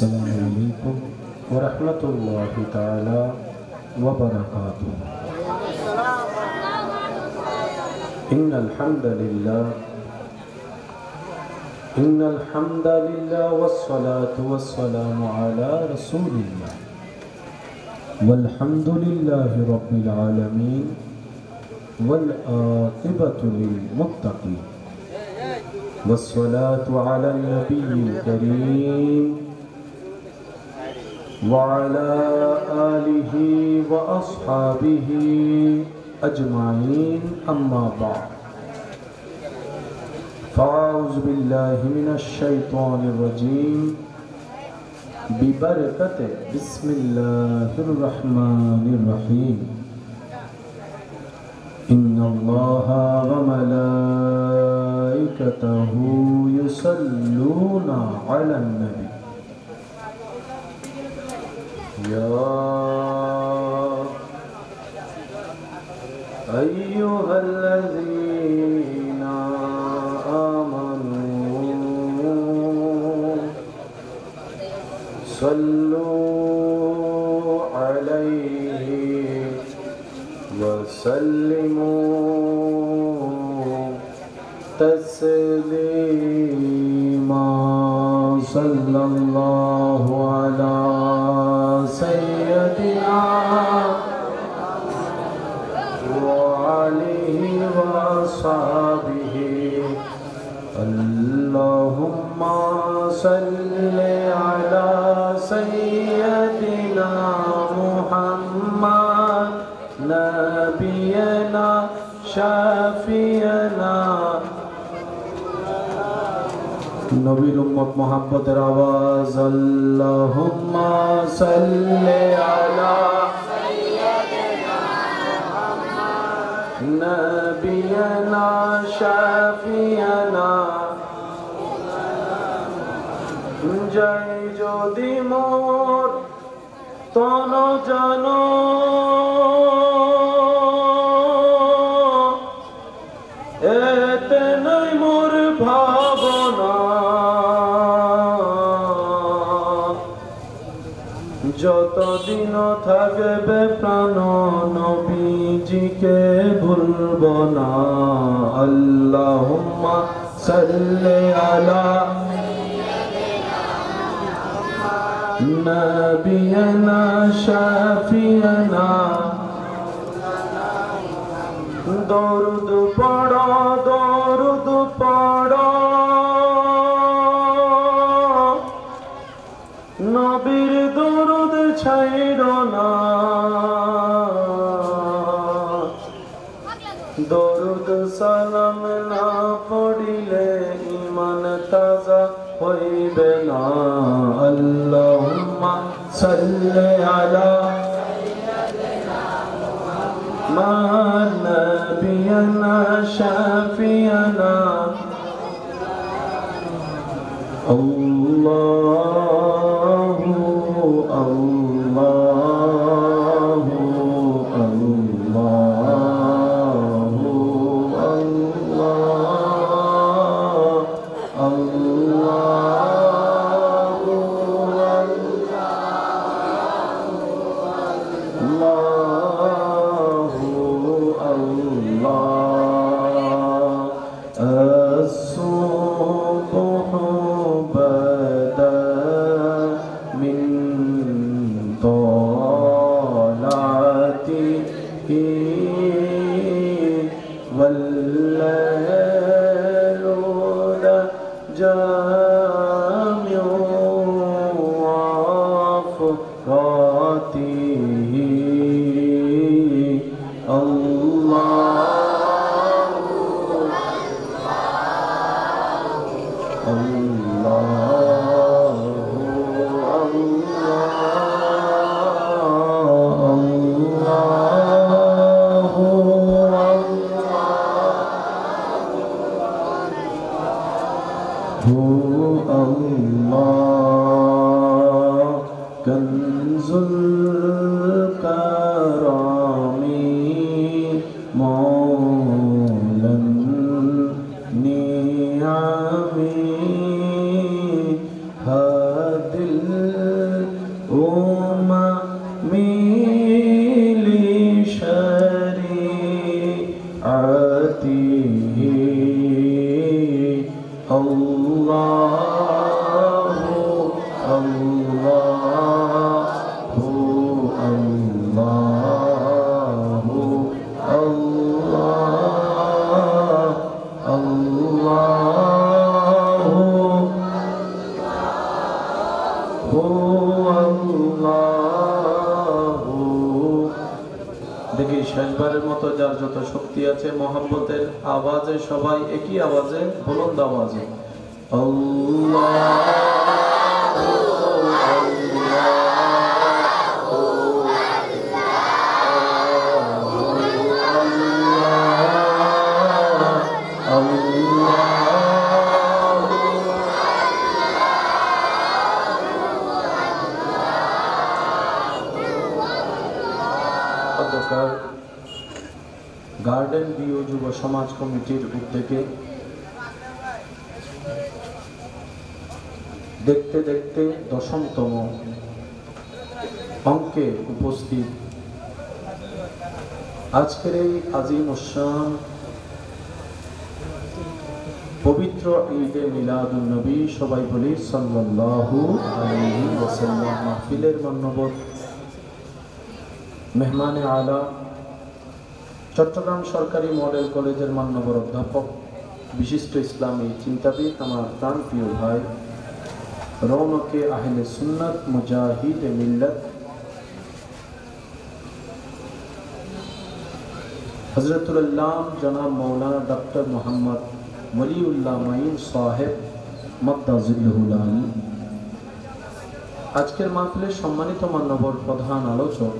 अस्सलामु अलैकुम व रहमतुल्लाहि ताला व बरकातुहू। इन्नल हम्दलिल्लाह वस्सलातु वस्सलामु अला रसूलिल्लाह वल्हम्दुलिल्लाहि रब्बिल आलमीन वल आक़िबतु लिल मुत्तक़ीन वस्सलातु अला नबिय्यिल करीम व अला आलिहि व अस्हाबिहि अजमाइन अम्मा बाद। फ़अऊज़ु बिल्लाहि मिनश शैतानिर रजीम बिबरकति बिस्मिल्लाहिर रहमानिर रहीम। इन्नल्लाहा व मलाइकतहु युसल्लूना अलन नबी या अय्युहल्लज़ीना आमनू सल्लू अलैहि वसल्लिमू तस्लीमा। सल्लल्लाहु अला सय्यदिना व आलिहि व अस्हाबिहि। अल्लाहुम्मा सल्लि अला सय्यदिना मुहम्मद नबियना शाफियना। नबीर उम्मत मोहब्बतेर आवाज़ अल्लाहुम्मा सल्लि अला नबियना शाफियना। जय जोदी मोर तन जानो एते नहीं मोर भावना। যত দিন থাকবে প্রাণ নবীজিকে ভুলব না। আল্লাহুম্মা সাল্লি আলা নবিয়না শাফিয়না। দরুদ পড়ো দরুদ পড়ো নবীর দরুদ ছাইড়ো না। দরুদ সালাম না পড়িলে ঈমান তাজা হইবে না। আল্লাহুম্মা সাল্লি আলা নবিয়না শাফিয়না। আল্লাহু আল্লাহু আল্লাহু আল্লাহ আল্লাহু আল্লাহু আল্লাহ। الصبح بدا من طلعته والليل جامع وفراته الله कंजुल करामी मौलन नियामी हादिल হুমা মিলি শরীআতিহি আল্লাহু আল্লাহু আল্লাহু আল্লাহ আল্লাহু আল্লাহু। দেখি শেষবারের মতো যার যত শক্তি আছে মহব্বতের আওয়াজে সবাই একই আওয়াজে বুলন্দ আওয়াজে আল্লাহ গার্ডেন ভিউ যুব সমাজ কমিটির উদ্যোগে দেখতে দেখতে 10তম অঙ্কে উপস্থিত আজকের এই আজিম উশান পবিত্র ঈদে মিলাদুন নবী, সবাই বলি সাল্লাল্লাহু আলাইহি ওয়াসাল্লাম, মাহফিলের মান্যবর মেহমানে আলা চট্টগ্রাম সরকারি মডেল কলেজের মান্যবর অধ্যাপক, বিশিষ্ট ইসলামী চিন্তাবিদ, আমার প্রাণপ্রিয় ভাই, রৌনকে আহলে সুন্নাত, মুজাহিদ মিল্লাত, হযরতুল আল্লাম জনাব মৌলানা ডক্টর মোহাম্মদ ওলিউল্লাহ মাইন সাহেব মাদ্দাজিল্লুহুল আলী। আজকের মাহফিলের সম্মানিত মান্যবর প্রধান আলোচক,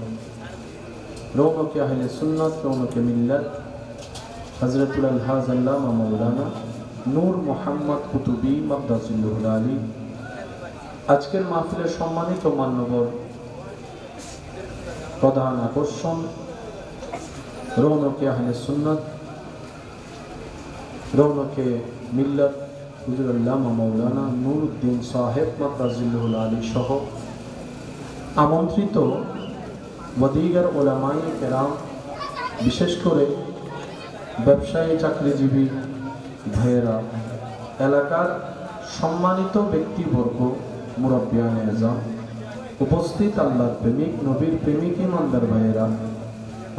রৌনকে আহলে সুন্নাত, রৌনকে মিল্লাত, হযরতুল আলহাজ আল্লামা মাওলানা নূর মোহাম্মদ কুতুবী মাদ্দাজিল্লুহুল আলী। আজকের মাহফিলের সম্মানিত মান্যবর প্রধান আকর্ষণ, রৌনকে আহলে সুন্নাত, রৌনকে মিল্লাত, হুজুর আল্লামা মাওলানা নুরউদ্দিন সাহেব মাদ্দাজিল্লুহুল আলী সহ আমন্ত্রিত ওয়াদিগার ওলামায়ে কেরাম, বিশেষ করে ব্যবসায়ী চাকরিজীবী ভাইয়েরা, এলাকার সম্মানিত ব্যক্তিবর্গ, মুরব্বিয়ানে আযম, উপস্থিত আল্লাহর প্রেমিক, নবীর প্রেমিক ইমানদার ভাইয়েরা,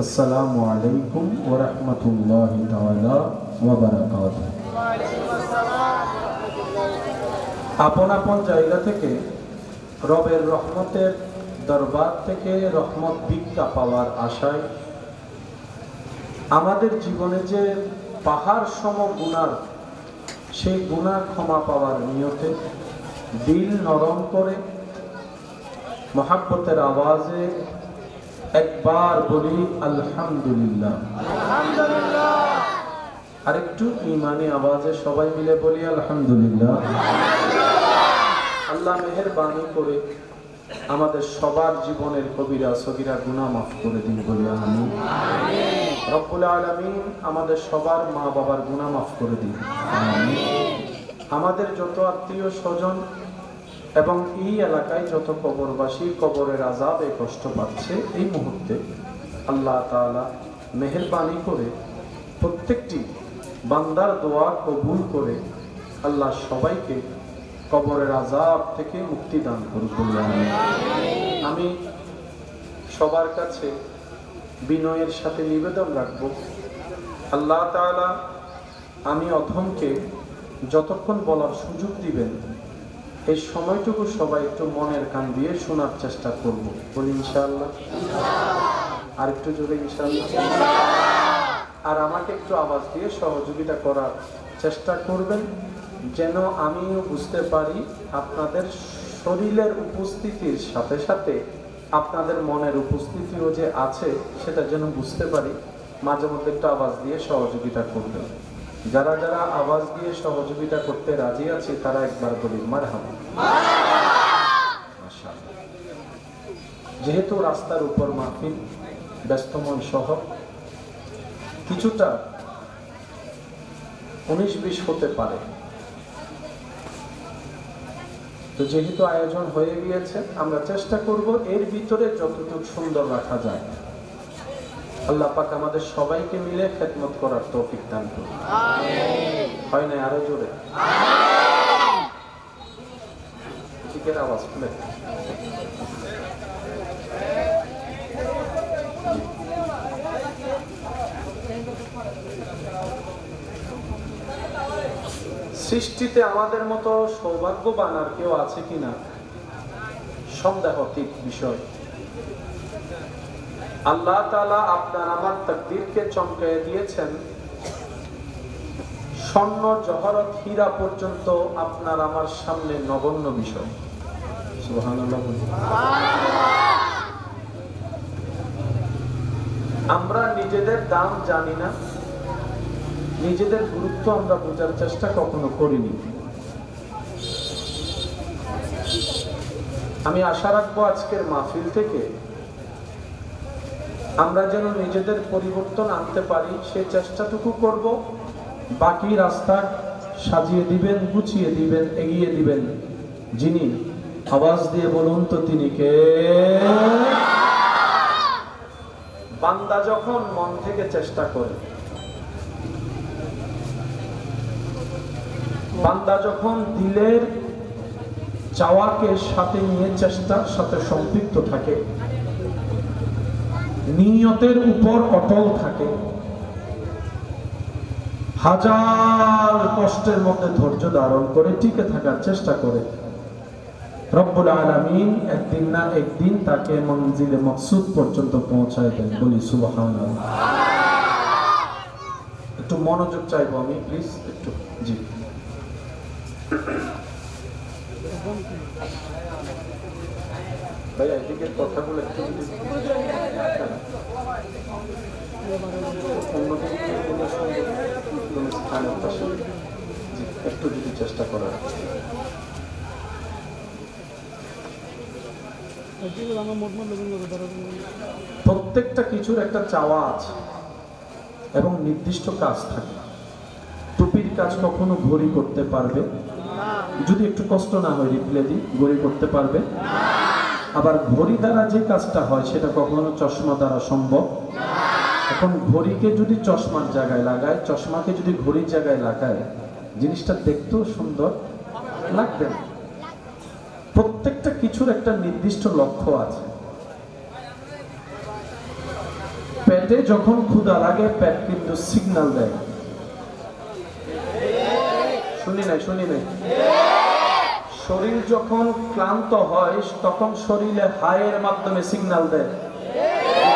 আসসালামু আলাইকুম ওয়া রাহমাতুল্লাহি তাআলা ওয়া বারাকাতুহু। আপন আপন জায়গা থেকে রবের রহমতের দরবার থেকে রহমত ভিক্ষা পাওয়ার আশায় আমাদের জীবনে যে পাহাড় সম গুনার, সেই গুনাহ ক্ষমা পাওয়ার নিয়তে দিল নরম করে মহব্বতের আওয়াজে একবার বলি আলহামদুলিল্লাহ। আরেকটু ঈমানি আওয়াজে সবাই মিলে বলি আলহামদুলিল্লাহ। আল্লাহ মেহেরবানি করে আমাদের সবার জীবনের কবিরা সগীরা গুনাহ মাফ করে দিন, বলি আমিন। রব্বুল আলামিন আমাদের সবার মা বাবার গুনাহ মাফ করে দিন, আমিন। আমাদের যত আত্মীয় স্বজন এবং এই এলাকায় যত কবরবাসী কবরের আযাবে কষ্ট পাচ্ছে এই মুহূর্তে, আল্লাহ তাআলা মেহেরবানি করে প্রত্যেকটি বান্দার দোয়া কবুল করে আল্লাহ সবাইকে কবরের আযাব থেকে মুক্তি দান করুন, বলি আমিন। আমি সবার কাছে বিনয়ের সাথে নিবেদন রাখবো, আল্লাহ তাআলা আমি অধমকে যতক্ষণ বলার সুযোগ দিবেন এই সময়টুকু সবাই একটু মনের কান দিয়ে শোনার চেষ্টা করব, বলি ইনশাআল্লাহ। আর একটু জোরে ইনশাআল্লাহ। আর আমাকে একটু আওয়াজ দিয়ে সহযোগিতা করার চেষ্টা করবেন, যেন আমিও বুঝতে পারি আপনাদের শরীরের উপস্থিতির সাথে সাথে আপনাদের মনের উপস্থিতিও যে আছে সেটা যেন বুঝতে পারি। মাঝে মধ্যে একটু আওয়াজ দিয়ে সহযোগিতা করবেন। যারা যারা আওয়াজ দিয়ে সহযোগিতা করতে রাজি আছে তারা একবার বলি মারহাবা। মাশাআল্লাহ। যেহেতু রাস্তার উপর মাহফিল, ব্যস্তময় শহর, কিছুটা 19-20 হতে পারে, তো যেহেতু আয়োজন হয়ে গিয়েছে, আমরা চেষ্টা করব এর ভিতরে যতটুকু সুন্দর রাখা যায়। আল্লাহ পাক আমাদের সবাইকে মিলে খেদমত করার তৌফিক দান করুন। আমিন। হয় না? আরো জোরে আমিন। ঠিকের আওয়াজ খুলে। সৃষ্টিতে আমাদের মতো সৌভাগ্যবান আর কেউ আছে কিনা সন্দেহাতীত বিষয়। আল্লাহ তাআলা আপনার আমার তাকদীরকে চমকায়ে দিয়েছেন। স্বর্ণ জহরত হীরা পর্যন্ত আপনার আমার সামনে নগণ্য বিষয়। সুবহানাল্লাহ। আমরা নিজেদের দাম জানি না, নিজেদের গুরুত্ব আমরা বোঝার চেষ্টা কখনো করিনি। আমি আশা রাখবো আজকের মাহফিল থেকে আমরা যেন নিজেদের পরিবর্তন আনতে পারি, সেই চেষ্টাটুকু করব। বাকি রাস্তা সাজিয়ে দিবেন, গুছিয়ে দিবেন, এগিয়ে দিবেন যিনি। আওয়াজ দিয়ে বলুন তো তিনি কে? বান্দা যখন মন থেকে চেষ্টা করে, বান্দা যখন দিলের চাওয়াকে সাথে নিয়ে চেষ্টার সাথে সম্পৃক্ত থাকে, নিয়তের উপর অটল থাকে, হাজার কষ্টের মধ্যে ধৈর্য ধারণ করে টিকে থাকার চেষ্টা করে, রব্বুল আলামিন একদিন না একদিন তাকে মঞ্জিলে মকসুদ পর্যন্ত পৌঁছায় দেন। বলি সুবহানাল্লাহ। একটু মনোযোগ চাইবো আমি, প্লিজ একটু। জি, ভাইয়া এদিকে কথাগুলো একটু একটু যদি চেষ্টা করার। প্রত্যেকটা কিছুর একটা চাওয়া আছে এবং নির্দিষ্ট কাজ থাকে। টুপির কাজ কখনো ঘড়ি করতে পারবে, যদি একটু কষ্ট না হয় রিপ্লে দিই, ঘড়ি করতে পারবে। আবার ঘড়ি দ্বারা যে কাজটা হয় সেটা কখনো চশমা দ্বারা সম্ভব। এখন ঘড়িকে যদি চশমার জায়গায় লাগায়, চশমাকে যদি ঘড়ির জায়গায় লাগায়, জিনিসটা দেখতেও সুন্দর লাগবে। প্রত্যেকটা কিছুর একটা নির্দিষ্ট লক্ষ্য আছে। পেটে যখন ক্ষুধা লাগে, পেট কিন্তু সিগন্যাল দেয়। শুনি নাই। শরীর যখন ক্লান্ত হয়, তখন শরীরে হায়ের মাধ্যমে সিগন্যাল দেয়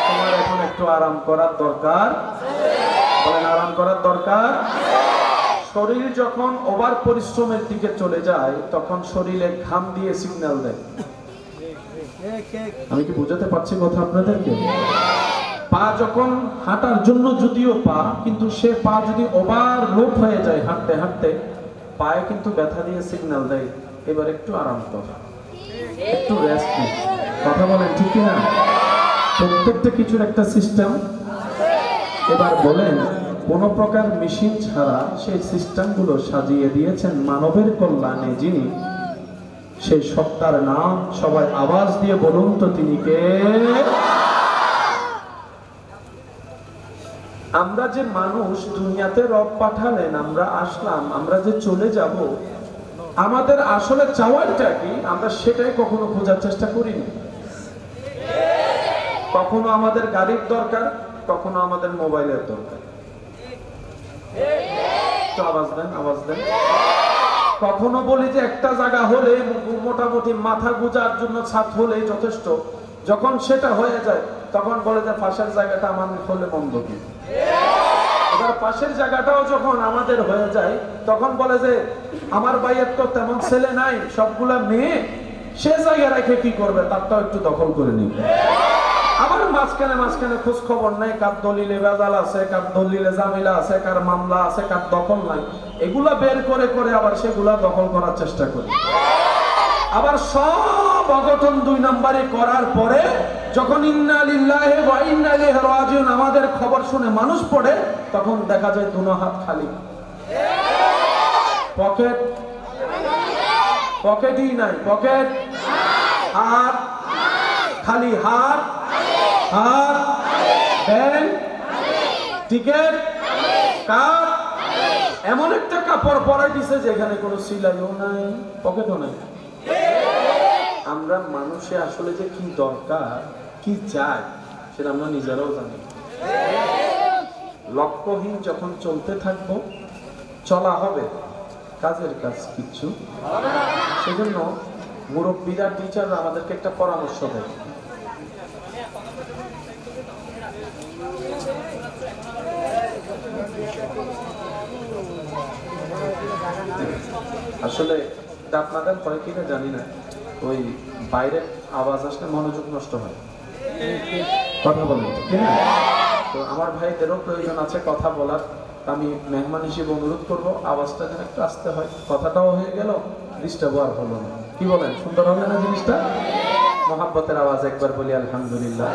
তোমার এখন একটু আরাম করার দরকার। বলেন আরাম করার দরকার। শরীর যখন ওভার পরিশ্রমের দিকে চলে যায়, তখন শরীরে ঘাম দিয়ে সিগন্যাল দেয়। আমি কি বুঝাতে পারছি কথা আপনাদেরকে? পা যখন হাঁটার জন্য যদিও পা, কিন্তু সে পা যদি ওভার লোড হয়ে যায় হাঁটতে হাঁটতে, পায়ে কিন্তু ব্যথা দিয়ে সিগন্যাল দেয় এবার একটু আরাম কর, একটু রেস্ট নে। কথা বলেন ঠিক না? প্রত্যেকটা কিছুর একটা সিস্টেম। এবার বলেন, কোন প্রকার মেশিন ছাড়া সেই সিস্টেমগুলো সাজিয়ে দিয়েছেন মানবের কল্যাণে যিনি, সেই সত্তার নাম সবাই আওয়াজ দিয়ে বলুন তো তিনি কে? আমরা যে মানুষ, দুনিয়াতে রব পাঠালেন, আমরা আসলাম, আমরা যে চলে যাব, আমাদের আসলে চাওয়াটা কি আমরা সেটাই কখনো খোঁজার চেষ্টা করিনি। কখনো আমাদের গাড়ির দরকার, কখনো আমাদের মোবাইলের দরকার। আওয়াজ দেন। কখনো বলি যে একটা জায়গা হলে মোটামুটি মাথা গুজার জন্য ছাদ হলেই যথেষ্ট। যখন সেটা হয়ে যায় তখন বলে যে পাশের জায়গাটা আমাদের হলে মন্দ কি। এবার পাশের জায়গাটাও যখন আমাদের হয়ে যায় তখন বলে যে আমার ভাইয়ের তো তেমন ছেলে নাই, সবগুলা মেয়ে, সে জায়গা রেখে কি করবে, তারটাও একটু দখল করে নিবে। আবার মাঝখানে খোঁজ খবর নাই কার দলিলে ভেজাল আছে, কার দলিলে জামিলা আছে, কার মামলা আছে, কার দখল নাই। এগুলা বের করে করে আবার সেগুলা দখল করার চেষ্টা করি। আবার সব অঘটন 2 নম্বরে করার পরে যখন ইন্না লিল্লাহি ওয়া ইন্না ইলাইহি রাজিউন আমাদের খবর শুনে মানুষ পড়ে, তখন দেখা যায় দুনো হাত খালি, পকেট পকেটই নাই, পকেট, হাত, খালি হাত, হাত, ব্যাংক, টিকেট, কার্ড, এমন একটা কাপড় পরাই দিছে যেখানে কোনো সিলাইও নাই, পকেটও নাই। আমরা মানুষে আসলে যে কি দরকার, কি চাই, সেটা আমরা নিজেরাও জানি। লক্ষ্যহীন যখন চলতে থাকবো, চলা হবে, কাজের কাজ কিচ্ছু। সেজন্য মুরব্বীরা, টিচাররা আমাদেরকে একটা পরামর্শ দেয়, আসলে আপনাদের হয় কিনা জানি না, ওই বাইরের আওয়াজ আসলে মনোযোগ নষ্ট হয়, কথা বলেন ঠিক না? তো আমার ভাইদেরও প্রয়োজন আছে কথা বলার। আমি মেহমান হিসেবে অনুরোধ করবো আওয়াজটা যেন একটু আসতে হয়, কথাটাও হয়ে গেল, ডিস্টার্ব আর হলো না। কি বলেন, সুন্দর হবে না জিনিসটা? মহাব্বতের আওয়াজ একবার বলি আলহামদুলিল্লাহ।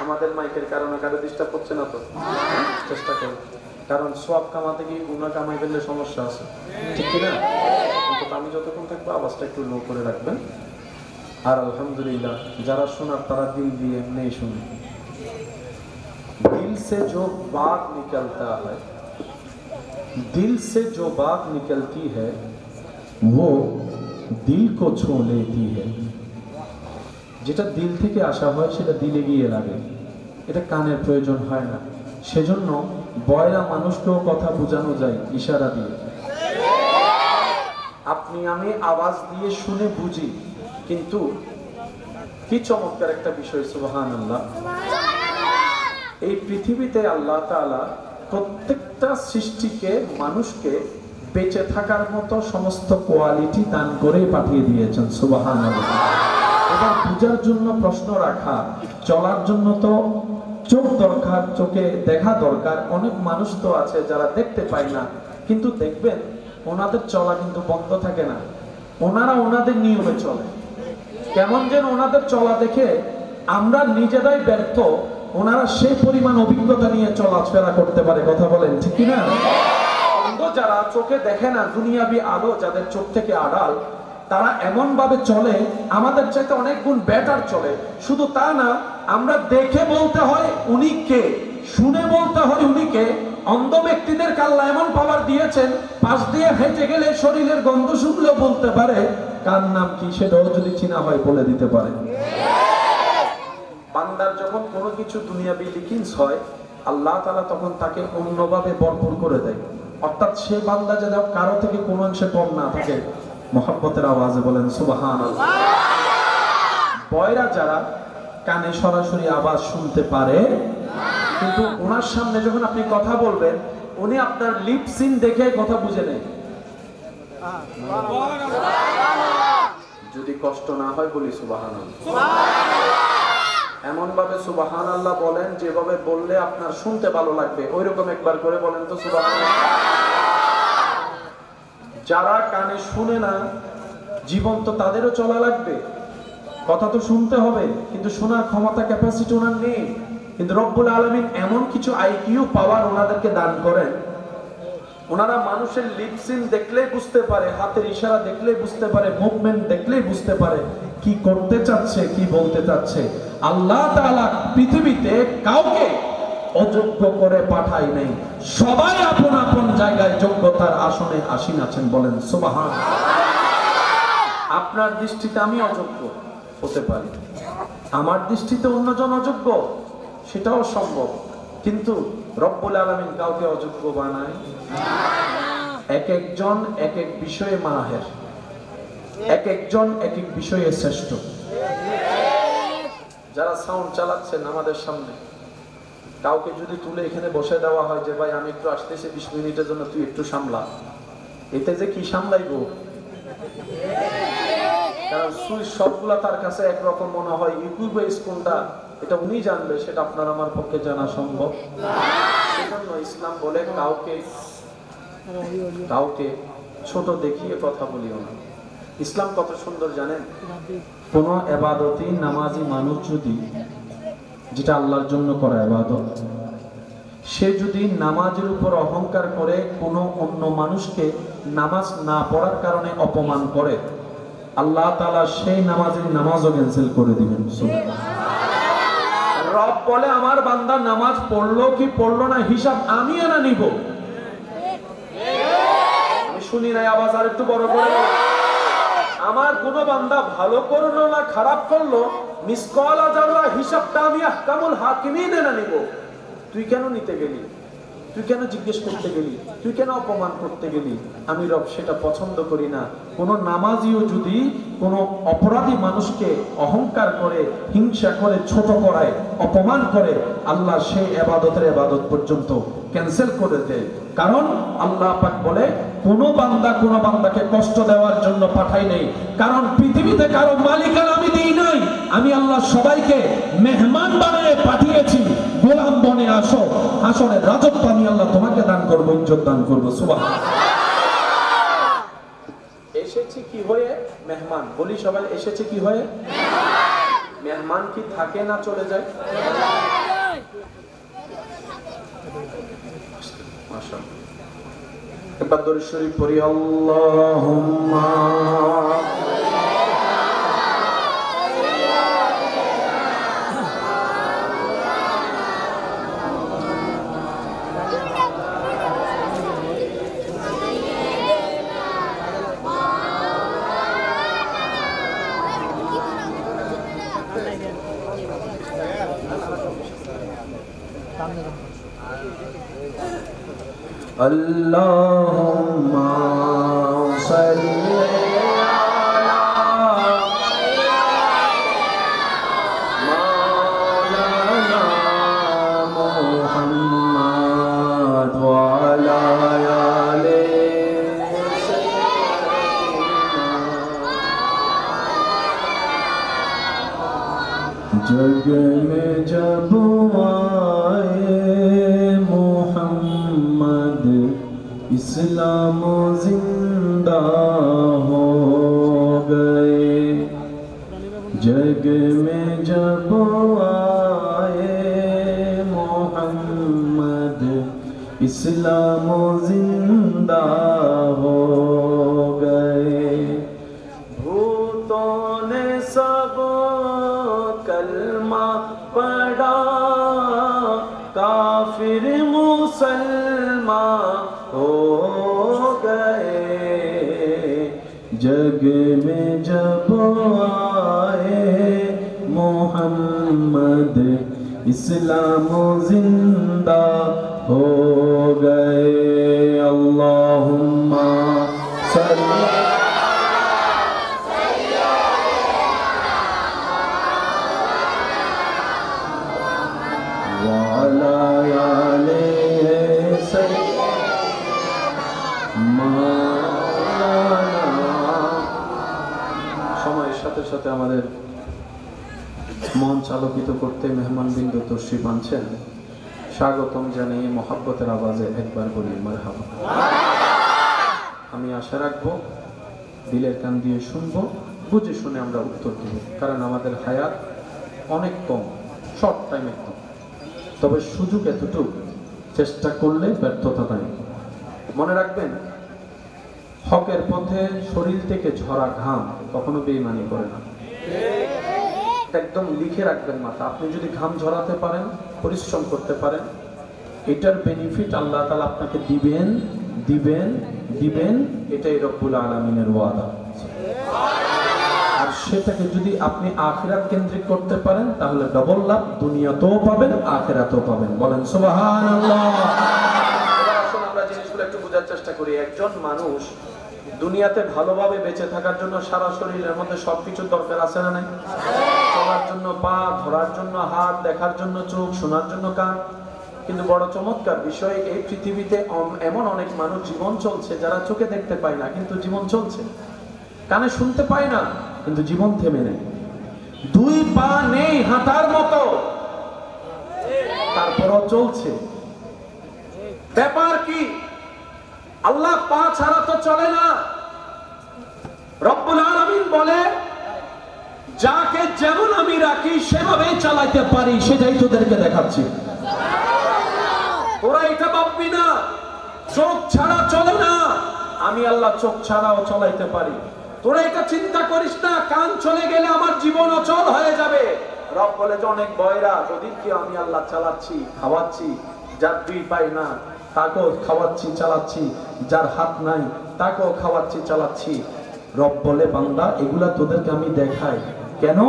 আমাদের মাইকের কারণে কারো ডিস্টার্ব হচ্ছে না তো? চেষ্টা করুন, কারণ সওয়াব কামাতে গিয়ে গুনাহ কামাই ফেললে সমস্যা আছে, ঠিক কিনা? কিন্তু আমি যতক্ষণ থাকবো আওয়াজটা একটু লো করে রাখবেন। আর আলহামদুলিল্লাহ যারা শোনার তারা দিল দিয়ে এমনি শুনে। दिल से जो बात निकलता है, दिल से जो बात निकलती है वो दिल को छू लेती है। যেটা দিল থেকে আসা হয় সেটা দিলে গিয়ে লাগে, এটা কানের প্রয়োজন হয় না। সেজন্য বয়রা মানুষকেও কথা বোঝানো যায় ইশারা দিয়ে। আপনি আমি আওয়াজ দিয়ে শুনে বুঝি, কিন্তু কি চমৎকার একটা বিষয়, সুবহানাল্লাহ। এই পৃথিবীতে আল্লাহ তাআলা প্রত্যেকটা সৃষ্টিকে, মানুষকে বেঁচে থাকার মতো সমস্ত কোয়ালিটি দান করে পাঠিয়ে দিয়েছেন, সুবহানাল্লাহ। এবার পূজার জন্য প্রশ্ন রাখা, চলার জন্য তো চোখ দরকার, চোখে দেখা দরকার। অনেক মানুষ তো আছে যারা দেখতে পায় না, কিন্তু দেখবেন ওনাদের চলা কিন্তু বন্ধ থাকে না, ওনারা ওনাদের নিয়মে চলে। কেমন যেন ওনাদের চলা দেখে আমরা নিজেরাই ব্যর্থ, ওনারা সেই পরিমাণ অভিজ্ঞতা নিয়ে চলাফেরা করতে পারে, কথা বলেন ঠিক কিনা? অন্ধ যারা, চোখে দেখে না, দুনিয়াবি আলো যাদের চোখ থেকে আড়াল, তারা এমন ভাবে চলে আমাদের চাইতে অনেক গুণ বেটার চলে। শুধু তা না, আমরা দেখে বলতে হয় উনি কে, শুনে বলতে হয় উনি কে। অন্ধ ব্যক্তিদের আল্লাহ এমন পাওয়ার দিয়েছেন, পাশ দিয়ে হেঁটে গেলে শরীরের গন্ধ শুনলেও বলতে পারে কার নাম কি, সেটাও যদি চিনা হয় বলে দিতে পারে। বান্দার যখন কোনো কিছু দুনিয়াবি লিখিংস হয়, আল্লাহ তাআলা তখন তাকে অন্যভাবে ভরপুর করে দেয়। অর্থাৎ সে বান্দা যেন কারো থেকে কোনো অংশে কম না থাকে। মহব্বতের আওয়াজে বলেন সুবহানাল্লাহ। বয়রা যারা কানে সরাসরি আওয়াজ শুনতে পারে, কিন্তু ওনার সামনে যখন আপনি কথা বলবেন, উনি আপনার লিপ সিন দেখে কথা বুঝে নেয়। যদি কষ্ট না হয় বলি সুবহানাল্লাহ। এমন ভাবে সুবহানাল্লাহ বলেন যেভাবে বললে আপনার শুনতে ভালো লাগবে, ওইরকম একবার করে বলেন তো সুবহানাল্লাহ। যারা কানে শুনে না, জীবন তো তাদেরও চলা লাগবে, কথা তো শুনতে হবে, কিন্তু শোনার ক্ষমতা, ক্যাপাসিটি ওনার নেই। কিন্তু রব্বুল আলামিন এমন কিছু আইকিউ পাওয়ার ওনাদেরকে দান করেন, ওনারা মানুষের লিপসিন দেখলেই বুঝতে পারে, হাতের ইশারা দেখলেই বুঝতে পারে, মুভমেন্ট দেখলেই বুঝতে পারে কি করতে চাচ্ছে, কি বলতে চাচ্ছে। আল্লাহ তাআলা পৃথিবীতে কাউকে অযোগ্য করে পাঠায় নাই, সবাই আপন আপন জায়গায় যোগ্যতার আসনে আসীন আছেন, বলেন সুবহানাল্লাহ। আপনার দৃষ্টিতে আমি অযোগ্য হতে পারি, আমার দৃষ্টিতে অন্যজন অযোগ্য, সেটাও সম্ভব, কিন্তু রব্বুল আলামিন কাউকে অযোগ্য বানায়। এক একজন এক এক বিষয়ে মাহের, এক একজন এক এক বিষয়ে শ্রেষ্ঠ। যারা সাউন্ড চালাচ্ছেন আমাদের সামনে, কাউকে যদি তুলে এখানে বসে দেওয়া হয় যে ভাই আমি একটু আসতেছি 20 মিনিটের জন্য, তুই একটু সামলা, এতে যে কি সামলাইবো? কারণ সুইচ সবগুলা তার কাছে একরকম মনে হয়, ইকুইপমেন্ট কোনটা এটা উনি জানবে, সেটা আপনার আমার পক্ষে জানা সম্ভব। সেজন্য ইসলাম বলে কাউকে ছোট দেখিয়ে কথা বলিও না। ইসলাম কত সুন্দর জানেন? কোন ইবাদতই নামাজি মানুষ যদি, যেটা আল্লাহর জন্য করা ইবাদত, সে যদি নামাজের উপর অহংকার করে কোনো অন্য মানুষকে নামাজ না পড়ার কারণে অপমান করে, আল্লাহ তাআলা সেই নামাজও ক্যান্সেল করে দিবেন। রব বলে আমার বান্দা নামাজ পড়লো কি পড়লো না হিসাব আমি না নিব। আমি শুনি নাই, আওয়াজ আর একটু বড় করে। আমার কোন বান্দা ভালো করলো না খারাপ করলো, মিসকাল আযাররা হিসাবটা আমি আহকামুল হাকিমিন না নিব। তুই কেন নিতে গেলি? তুই কেন জিজ্ঞেস করতে গেলি? তুই কেন অপমান করতে গেলি? আমি রব সেটা পছন্দ করি না। কোন নামাজিও যদি কোন অপরাধী মানুষকে অহংকার করে, হিংসা করে, ছোট করায়, অপমান করে, আল্লাহ সেই ইবাদত পর্যন্ত ক্যান্সেল করে দেয়। কারণ আল্লাহ পাক বলে কোন বান্দাকে কষ্ট দেওয়ার জন্য পাঠাই নাই। কারণ পৃথিবীতে কারো মালিকানা আমি দিই নাই। আমি আল্লাহ সবাইকে মেহমান বানিয়ে পাঠিয়েছি। গোলাম বনে আসো, হাসরের রাজত্ব আমি আল্লাহ তোমাকে দান করবো, ইজ্জত দান করবো। সুবহানাল্লাহ। এসেছি কি হয়ে? মেহমান। বলি সবাই, এসেছে কি হয়ে? মেহমান কি থাকে না চলে যায়? মাশাআল্লাহ। একবার দরুদ শরীফ পড়ি। আল্লাহুম্মা Allahumma salli ala Maulana Muhammad wa ala ali Sayyidina जग में जब इस्लाम जिंदा हो गए, जग में जब आए मोहम्मद इस्लाम जिंदा हो गए। भूतों ने सब कलमा पढ़ा, काफिर मुसलमान हो गए, जग में जब आए मोहम्मद इस्लाम जिंदा हो गए। अल्लाहुम्मा सल्ली সাথে আমাদের মঞ্চ আলোকিত করতে মেহমানবৃন্দ তশরিফ আনছেন। স্বাগতম জানিয়ে মহব্বতের আওয়াজে একবার বলি মারহাবা। আমি আশা রাখবো দিলের কান দিয়ে শুনবো, বুঝে শুনে আমরা উত্তর দেব। কারণ আমাদের হায়াত অনেক কম, শর্ট টাইমে কম, তবে সুযোগ এতটুকু, চেষ্টা করলে ব্যর্থতা নাই। মনে রাখবেন, হকের পথে শরীর থেকে ঝরা ঘাম কখনো বেঈমানি করে না। একদম লিখে রাখবেন মাথা। আপনি যদি ঘাম ঝরাতে পারেন, পরিশ্রম করতে পারেন, এটার বেনিফিট আল্লাহ তাআলা আপনাকে দিবেন দিবেন দিবেন। এটাই রব্বুল আলামিনের ওয়াদা। আর সেটাকে যদি আপনি আখিরাত কেন্দ্রিক করতে পারেন, তাহলে ডবল লাভ, দুনিয়াতেও পাবেন, আখিরাতেও পাবেন। বলেন সুবহানাল্লাহ। আসুন আমরা জিনিসগুলো একটু বোঝার চেষ্টা করি। একজন মানুষ দুনিয়াতে ভালোভাবে বেঁচে থাকার জন্য সারা শরীরের মধ্যে সবকিছু দরকার আছে না নাই? চলার জন্য পা, ধরার জন্য হাত, দেখার জন্য চোখ, শোনার জন্য কান। কিন্তু বড় চমৎকার বিষয়, এই পৃথিবীতে এমন অনেক মানুষ জীবন চলছে যারা চোখে দেখতে পায় না, কিন্তু জীবন চলছে। কানে শুনতে পায় না, কিন্তু জীবন থেমে নেই। দুই পা নেই হাঁটার মতো, তারপরও চলছে। ব্যাপার কি? আল্লাহ পা ছাড়া তো চলে না। রব্বুল আলামিন বলে, যাকে যেমন আমি রাখি সেভাবেই চালাইতে পারি, সেটাই তোদেরকে দেখাচ্ছি। তোরা এটা ভাববি না চোখ ছাড়া চলে না, আমি আল্লাহ চোখ ছাড়াও চলাইতে পারি। তোরা এটা চিন্তা করিস না কান চলে গেলে আমার জীবন অচল হয়ে যাবে। রব বলে যে অনেক বয়রা ওদিকে আমি আল্লাহ চালাচ্ছি খাওয়াচ্ছি, যার দুই পাই না তাকেও খাওয়াচ্ছি চালাচ্ছি, যার হাত নাই তাকেও খাওয়াচ্ছি চালাচ্ছি। রব বলে বান্দা এগুলা তোদেরকে আমি দেখাই কেন?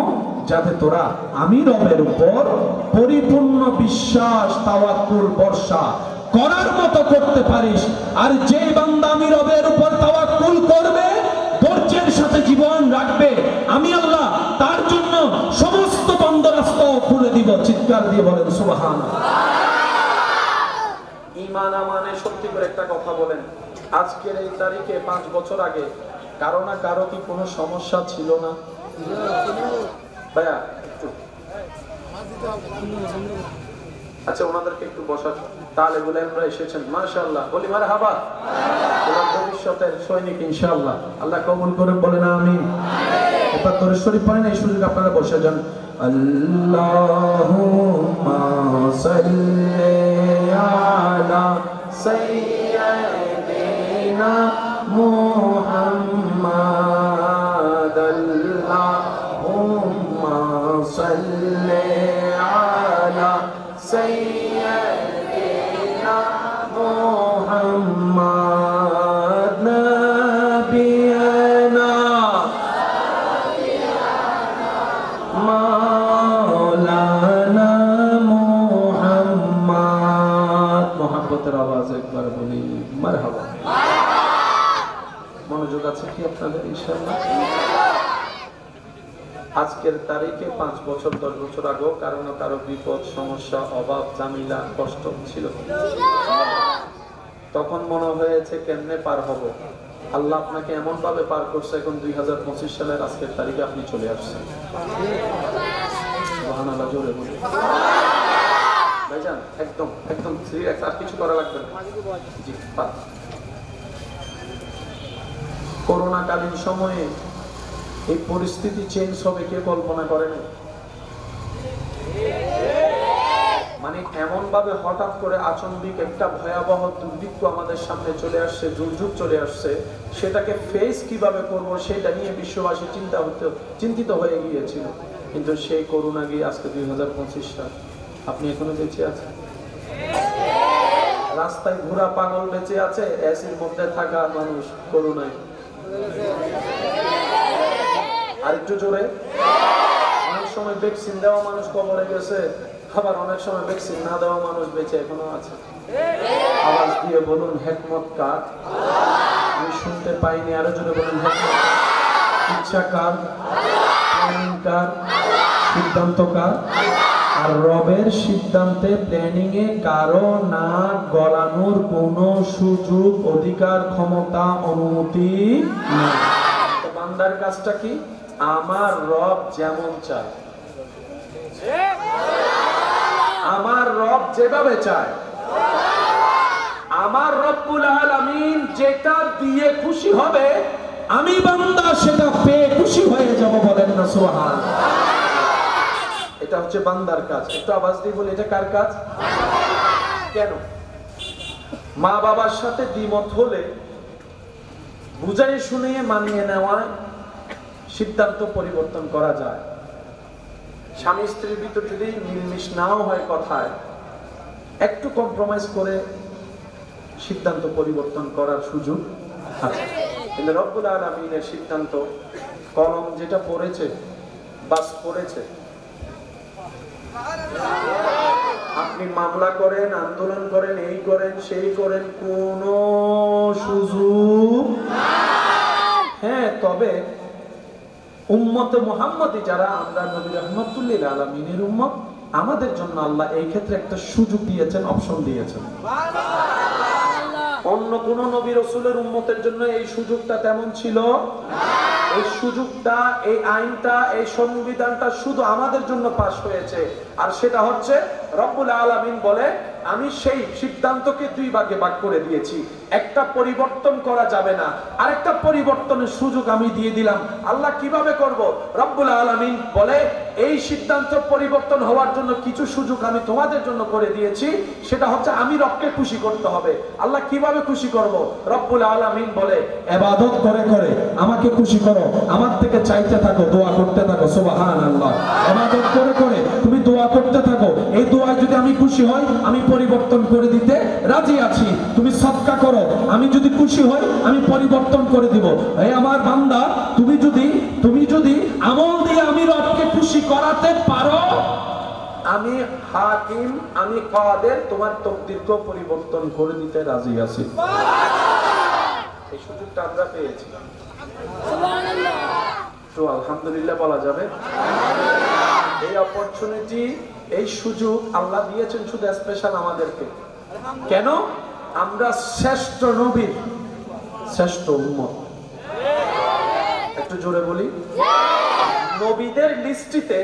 যাতে তোরা আমি রবের উপর পরিপূর্ণ বিশ্বাস তাওয়াক্কুল ভরসা করার মতো করতে পারিস। আর যে বান্দা আমি রবের উপর তাওয়াক্কুল করবে, ধৈর্যের সাথে জীবন রাখবে, আমি আল্লাহ তার জন্য সমস্ত বন্ধ রাস্তা খুলে দিব। চিৎকার দিয়ে বলেন সুবহানাল্লাহ। ঈমান আমানে সত্যি করে একটা কথা বলেন, আজকের এই তারিখে 5 বছর আগে কারো না কারো কি কোনো সমস্যা ছিল না? ভাইয়া একটু আচ্ছা ওনাদেরকে একটু বসার, তাহলে বলে আমরা এসেছেন মাশাআল্লাহ, বলি মারহাবা। ওরা ভবিষ্যতের সৈনিক ইনশাআল্লাহ, আল্লাহ কবুল করে বলেন আমিন। এটা তোর শরীফ পড়েন, এই সুযোগ আপনারা বসে যান। আল্লাহুম্মা সাল্লি আলা সাইয়্যিদিনা মুহাম্মাদ, আল্লাহুম্মা সাল্লি আলা সাইয়্যিদিনা মুহাম্মাদ নাবিয়ানা মাওলানা মুহাম্মদ। মোহাম্মতের আওয়াজ একবার বলি মারহাবা। মনোযোগ আছে কি আপনাদের ইনশাআল্লাহ? আজকের তারিখে 5 বছর 10 বছর আগেও কারো না কারো বিপদ সমস্যা অভাব জামিলা কষ্ট ছিল। তখন মনে হয়েছে কেমনে পার হব। আল্লাহ আপনাকে এমন ভাবে পার করছে, এখন 2025 সালের আজকের তারিখে আপনি চলে আসছেন। সুবহানাল্লাহ, জোরে বলি ভাইজান। একদম একদম সিরিয়াস, আর কিছু করা লাগবে না। জি, করোনা কালীন সময়ে এই পরিস্থিতি চেঞ্জ হবে কে কল্পনা করেন? মানে এমন ভাবে হঠাৎ করে আচম্বিক একটা ভয়াবহ দুর্ভিক্ষ আমাদের সামনে চলে আসছে, দুর্যোগ চলে আসছে, সেটাকে ফেস কিভাবে করব সেটা নিয়ে বিশ্ববাসী চিন্তিত হয়ে গিয়েছিল। কিন্তু সেই করোনা গিয়ে আজকে 2025 সাল, আপনি এখনো বেঁচে আছেন। রাস্তায় ঘোরা পাগল বেঁচে আছে, এসির মধ্যে থাকা মানুষ করোনায়। আরেকটু জোরে, অনেক সময় ভ্যাকসিন দেওয়া মানুষ কবরে গেছে, আবার অনেক সময় ভ্যাকসিন না দেওয়া মানুষ বেঁচে এখনো আছে। আওয়াজ দিয়ে বলুন হিকমত কার? আমি শুনতে পাইনি, আরো জোরে বলুন হিকমত কার? ইচ্ছা কার? প্ল্যানিং কার? সিদ্ধান্ত কার? আর রবের সিদ্ধান্তে প্ল্যানিং এ কারো না গলানোর কোনো সুযোগ অধিকার ক্ষমতা অনুমতি নেই। বান্দার কাজটা কি? আমার রব যেমন চায়, আমার রব যেভাবে চায়, আমার রব্বুল আলামিন যেটা দিয়ে খুশি হবে আমি বান্দা সেটা পেয়ে খুশি হয়ে যাব। বলেন না সুবহানাল্লাহ। এটা হচ্ছে বান্দার কাজ। একটু আওয়াজ দিয়ে বলি এটা কার কাজ? কেন? মা বাবার সাথে দ্বিমত হলে বুঝাই শুনে মানিয়ে নেওয়া, সিদ্ধান্ত পরিবর্তন করা যায়। স্বামী স্ত্রীর ভিতর যদি মিলমিশ নাও হয় কথায়, একটু কম্প্রোমাইজ করে সিদ্ধান্ত পরিবর্তন করার সুযোগ আছে। কিন্তু রব্বুল আলামিনের সিদ্ধান্ত, কলম যেটা পড়েছে বাস পড়েছে। আপনি মামলা করেন, আন্দোলন করেন, এই করেন সেই করেন, কোনো সুযোগ। হ্যাঁ, তবে উম্মতে মুহাম্মদী যারা আমরা নবী রাহমাতুল্লিল আলামিনের উম্মত, আমাদের জন্য আল্লাহ এই ক্ষেত্রে একটা সুযোগ দিয়েছেন, অপশন দিয়েছেন। অন্য কোন নবী রাসূলের উম্মতের জন্য এই সুযোগটা তেমন ছিল না। এই সুযোগটা, এই আইনটা, এই সংবিধানটা শুধু আমাদের জন্য পাস হয়েছে। আর সেটা হচ্ছে রব্বুল আলামিন বলে আমি সেই সিদ্ধান্তকে দুই ভাগে ভাগ করে দিয়েছি, একটা পরিবর্তন করা যাবে না, আরেকটা পরিবর্তনের সুযোগ আমি দিয়ে দিলাম। আল্লাহ কিভাবে করব? রব্বুল আলামিন বলে এই সিদ্ধান্ত পরিবর্তন হওয়ার জন্য কিছু সুযোগ আমি তোমাদের জন্য করে দিয়েছি, সেটা হচ্ছে আমি রবকে খুশি করতে হবে। আল্লাহ কিভাবে খুশি করব? রব্বুল আলামিন বলে ইবাদত করে করে আমাকে খুশি করো, আমার থেকে চাইতে থাকো, দোয়া করতে থাকো, সুবহানাল্লাহ। ইবাদত করে করে তুমি দোয়া করতে থাকো, এই দোয়ায় যদি আমি খুশি হই আমি পরিবর্তন করে দিতে রাজি আছি। তুমি সদকা করো, আমি যদি খুশি হই আমি পরিবর্তন করে দিব। এই আমার বান্দা, তুমি যদি আমল দিয়ে আমি রবকে খুশি করাতে পারো, আমি হাকিম, আমি কাদের, তোমার তকদিরকে পরিবর্তন করে দিতে রাজি আছি। এই সুযোগটা আমরা পেয়েছি, সুবহানাল্লাহ। তো আলহামদুলিল্লাহ বলা যাবে। এই অপরচুনিটি, এই সুযোগ আল্লাহ দিয়েছেন শুধু স্পেশাল আমাদেরকে। কেন? আমরা শ্রেষ্ঠ নবীর শ্রেষ্ঠ উম্মত। একটু জোরে বলি, নবীদের লিস্টিতে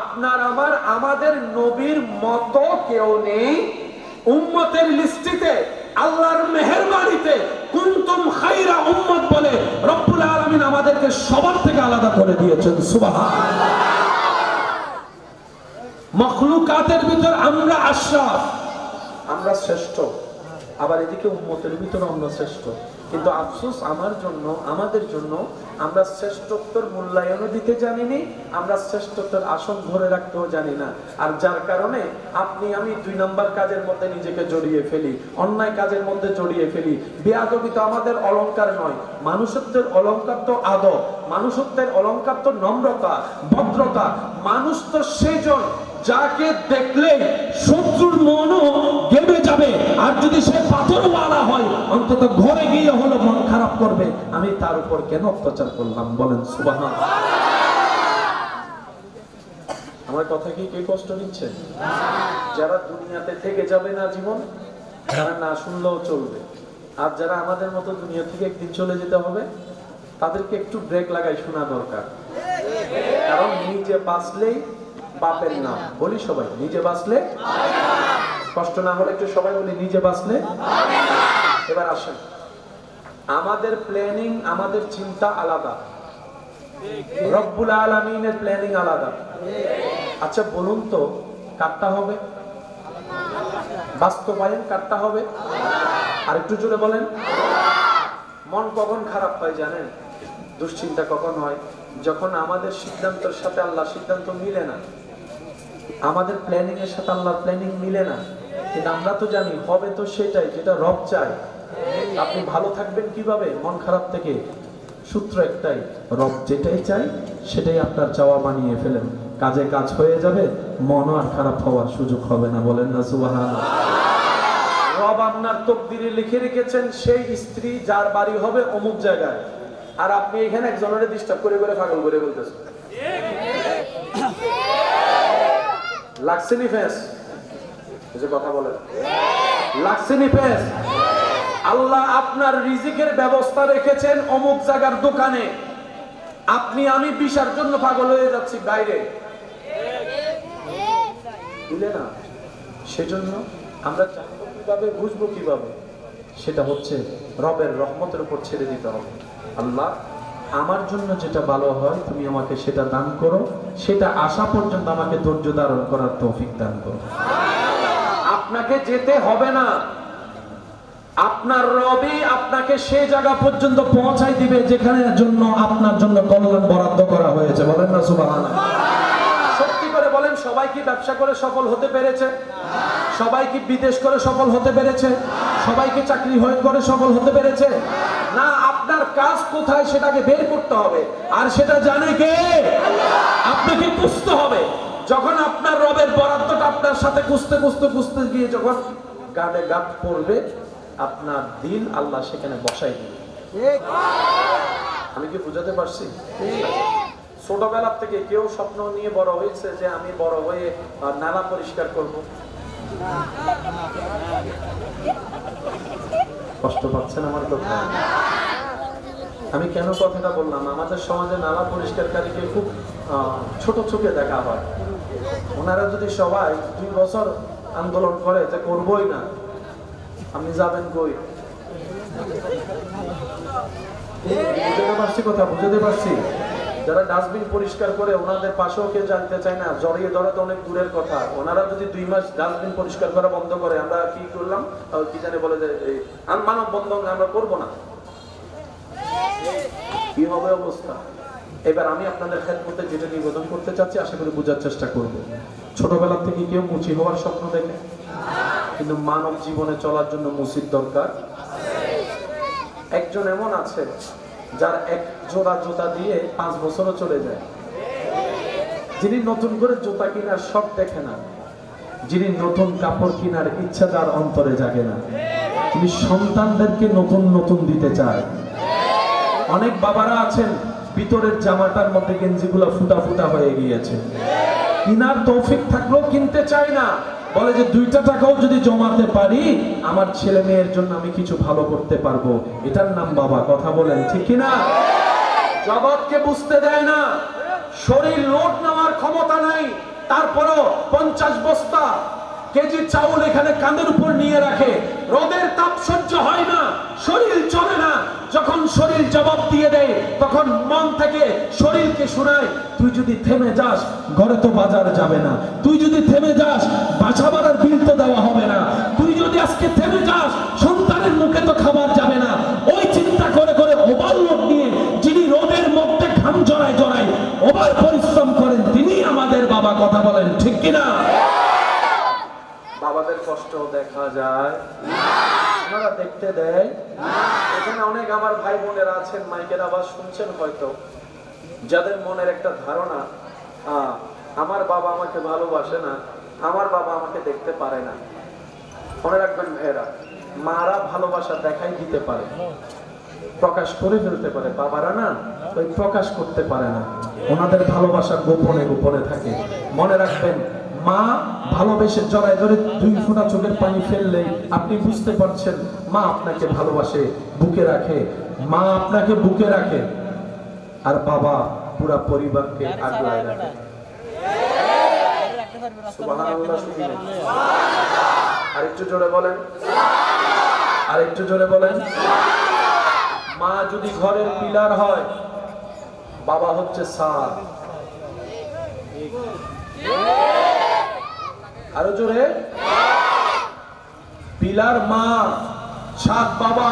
আপনার আমাদের নবীর মতো কেউ নেই। উম্মতের লিস্টিতে আল্লাহর মেহেরবানিতে কুনতুম খায়রা উম্মত বলে রব্বুল আলামিন আমাদেরকে সবার থেকে আলাদা করে দিয়েছেন, সুবহানাল্লাহ। মাখলুকাতের ভিতর আমরা আশরাফ, আমরা শ্রেষ্ঠ, আবার এদিকে উম্মতের ভিতর আমরা শ্রেষ্ঠ। কিন্তু আফসোস আমাদের জন্য আমরা শ্রেষ্ঠত্বর মূল্যায়নও দিতে জানিনি, আমরা শ্রেষ্ঠত্বর আসন ধরে রাখতেও জানি না। আর যার কারণে আপনি আমি 2 নম্বর কাজের মধ্যে নিজেকে জড়িয়ে ফেলি, অন্যায় কাজের মধ্যে জড়িয়ে ফেলি। বেয়াদবি তো আমাদের অলংকার নয়, মানুষত্বের অলংকার তো আদব, মানুষত্বের অলংকার তো নম্রতা, ভদ্রতা। মানুষ তো সেজন যাকে দেখলে শত্রুর মনও গেবে যাবে, আর যদি সে পাথরওয়ালা হয় অন্তত ঘরে গিয়ে হলো মন খারাপ করবে, আমি তার উপর কেন অত্যাচার করলাম? বলেন সুবহানাল্লাহ। আমার কথা কি কে কষ্ট নিচ্ছে? যারা দুনিয়াতে থেকে যাবে না জীবন, তারা না শুনলেও চলবে। আর যারা আমাদের মতো দুনিয়া থেকে একদিন চলে যেতে হবে, তাদেরকে একটু ব্রেক লাগাই শোনা দরকার। কারণ নিজে বাঁচলেই বাপের নাম। বলি সবাই, নিজে বাঁচলে কষ্ট না হলে একটু সবাই বলি নিজে বাঁচলে। এবার আসেন, আমাদের প্ল্যানিং, আমাদের চিন্তা আলাদা, রব্বুল আলামিনের প্ল্যানিং আলাদা। আচ্ছা বলুন তো, কাটটা হবে বাস্তবায়ন, কাটটা হবে? আর একটু জোরে বলেন। মন কখন খারাপ হয় জানেন? দুশ্চিন্তা কখন হয়? যখন আমাদের সিদ্ধান্তের সাথে আল্লাহ সিদ্ধান্ত মিলে না, আমাদের প্ল্যানিং এর সাথে আল্লাহর প্ল্যানিং মিলে না। কিন্তু আমরা তো জানি হবে তো সেটাই যেটা রব চায়। আপনি ভালো থাকবেন কিভাবে? মন খারাপ থেকে। সূত্র একটাই, রব যেটাই চাই সেটাই আপনার চাওয়া বানিয়ে ফেলেন, কাজে কাজ হয়ে যাবে, মনও আর খারাপ হওয়ার সুযোগ হবে না। বলেন না সুবহানাল্লাহ। রব আপনার তকদিরে লিখে রেখেছেন সেই স্ত্রী যার বাড়ি হবে অমুক জায়গায়, আর আপনি এখানে একজনের ডিস্টার্ব করে করে পাগল করে বলতেছেন। লাগছে নি ফেস? যে কথা বলেন, লাগছে নি ফেস? আল্লাহ আপনার রিজিকের ব্যবস্থা রেখেছেন অমুক জায়গার দোকানে, আপনি আমি বিশার জন্য পাগল হয়ে যাচ্ছি বাইরে, বুঝলে না? সেজন্য আমরা জানবো কিভাবে, বুঝবো কিভাবে? সেটা হচ্ছে রবের রহমতের উপর ছেড়ে দিতে হবে। আল্লাহ আমার জন্য যেটা ভালো হয় তুমি আমাকে সেটা দান করো, সেটা আসা পর্যন্ত আমাকে ধৈর্য ধারণ করার তৌফিক দান করো। আপনাকে যেতে হবে না, আপনার রবই আপনাকে সেই জায়গা পর্যন্ত পৌঁছাই দিবে যেখানে জন্য আপনার জন্য কল্যাণ বরাদ্দ করা হয়েছে। বলেন না সুবহানাল্লাহ। সত্যি করে বলেন, সবাই কি ব্যবসা করে সফল হতে পেরেছে? সবাই কি বিদেশ করে সফল হতে পেরেছে? সবাই কি চাকরি করে সফল হতে পেরেছে? না, আপনার কাজ কোথায় সেটাকে বের করতে হবে, আর সেটা জানে কে? আপনাকে খুঁজতে হবে। যখন আপনার রবের বরাদ্দটা আপনার সাথে খুঁজতে গিয়ে যখন গাড়ে গাঁট পড়বে, আপনার দিল আল্লাহ সেখানে বসাই দিবে। আমি কি বুঝাতে পারছি? ছোটবেলা থেকে কেউ স্বপ্ন নিয়ে বড় হয়েছে যে আমি বড় হয়ে নালা পরিষ্কার করব? কষ্ট পাচ্ছেন আমার কথা? আমি কেন কথাটা বললাম? আমাদের সমাজে নালা পরিষ্কারকারীকে খুব ছোট চোখে দেখা হয়। ওনারা যদি সবাই 2 বছর আন্দোলন করে যে করবই না, আপনি যাবেন কই? বুঝতে পারছি কথা, বুঝতে পারছি। যারা ডাস্টবিন পরিষ্কার করে ওনাদের পাশেও কেউ জানতে চায় না, জড়িয়ে ধরা তো অনেক দূরের কথা। ওনারা যদি 2 মাস ডাস্টবিন পরিষ্কার করা বন্ধ করে, আমরা কি করলাম কি জানে বলে যে মানব বন্ধন আমরা করবো না, কি হবে অবস্থা? এবার আমি আপনাদের খেদমতে যেটা নিবেদন করতে চাচ্ছি, আশা করি বোঝার চেষ্টা করব। ছোটবেলা থেকে কেউ মুচি হওয়ার স্বপ্ন দেখে, কিন্তু মানব জীবনে চলার জন্য মুচির দরকার। একজন এমন আছে যার এক জোড়া জুতা দিয়ে 5 বছরও চলে যায়, যিনি নতুন করে জুতা কেনার শখ দেখে না, যিনি নতুন কাপড় কেনার ইচ্ছা যার অন্তরে জাগে না, তিনি সন্তানদেরকে নতুন নতুন দিতে চায়। অনেক বাবারা আছেন ভিতরের জামাটার মধ্যে গেঞ্জিগুলো ফুটা ফুটা হয়ে গিয়েছে, কিনার তৌফিক থাকলেও কিনতে চায় না, বলে যে 2টা টাকাও যদি জমাতে পারি আমার ছেলে মেয়ের জন্য আমি কিছু ভালো করতে পারবো। এটার নাম বাবা। কথা বলেন ঠিক কিনা? জগৎকে বুঝতে দেয় না, শরীর লোড নেওয়ার ক্ষমতা নাই, তারপরও 50 বস্তা কেজি চাউল এখানে কাঁধের উপর নিয়ে রাখে। রোদের তাপ সহ্য হয় না, শরীর চলে না। যখন শরীর জবাব দিয়ে দেয় তখন মন থেকে শরীরকে শোনায়, তুই যদি থেমে যাস ঘরে তো বাজার যাবে না, তুই যদি থেমে যাস বাসা ভাড়ার বিল তো দেওয়া হবে না, তুই যদি আজকে থেমে যাস সন্তানের মুখে তো খাবার যাবে না। ওই চিন্তা করে করে ওভারলোড নিয়ে যিনি রোদের মধ্যে ঘাম জড়ায় জড়ায় ওভার পরিশ্রম করেন, তিনি আমাদের বাবা। কথা বলেন ঠিক কিনা? বাবাদের কষ্ট দেখা যায় না, ওনারা দেখতে দেয় না। এখানে অনেক আমার ভাই বোনেরা আছেন, মাইকের আওয়াজ শুনছেন হয়তো, যাদের মনের একটা ধারণা আমার বাবা আমাকে ভালোবাসে না, আমার বাবা আমাকে দেখতে পারে না। মনে রাখবেন ভাইয়েরা, মারা ভালোবাসা দেখাই দিতে পারে, প্রকাশ করে ফেলতে পারে, বাবারা না ওই প্রকাশ করতে পারে না, ওনাদের ভালোবাসা গোপনে গোপনে থাকে। মনে রাখবেন, মা ভালোবেসে জড়ায় ধরে 2 ফোঁটা চোখের পানি ফেললেই আপনি বুঝতে পারছেন মা আপনাকে ভালোবাসে, বুকে রাখে, মা আপনাকে বুকে রাখে, আর বাবা পুরা পরিবারকে আগলায় রাখে। সুবহানাল্লাহ। শুনিলেন? আরেকটু জোরে বলেন, আরেকটু জোরে বলেন। মা যদি ঘরের পিলার হয়, বাবা হচ্ছে ছাদ। আরো জোরে। পিলার মা, ছাদ বাবা।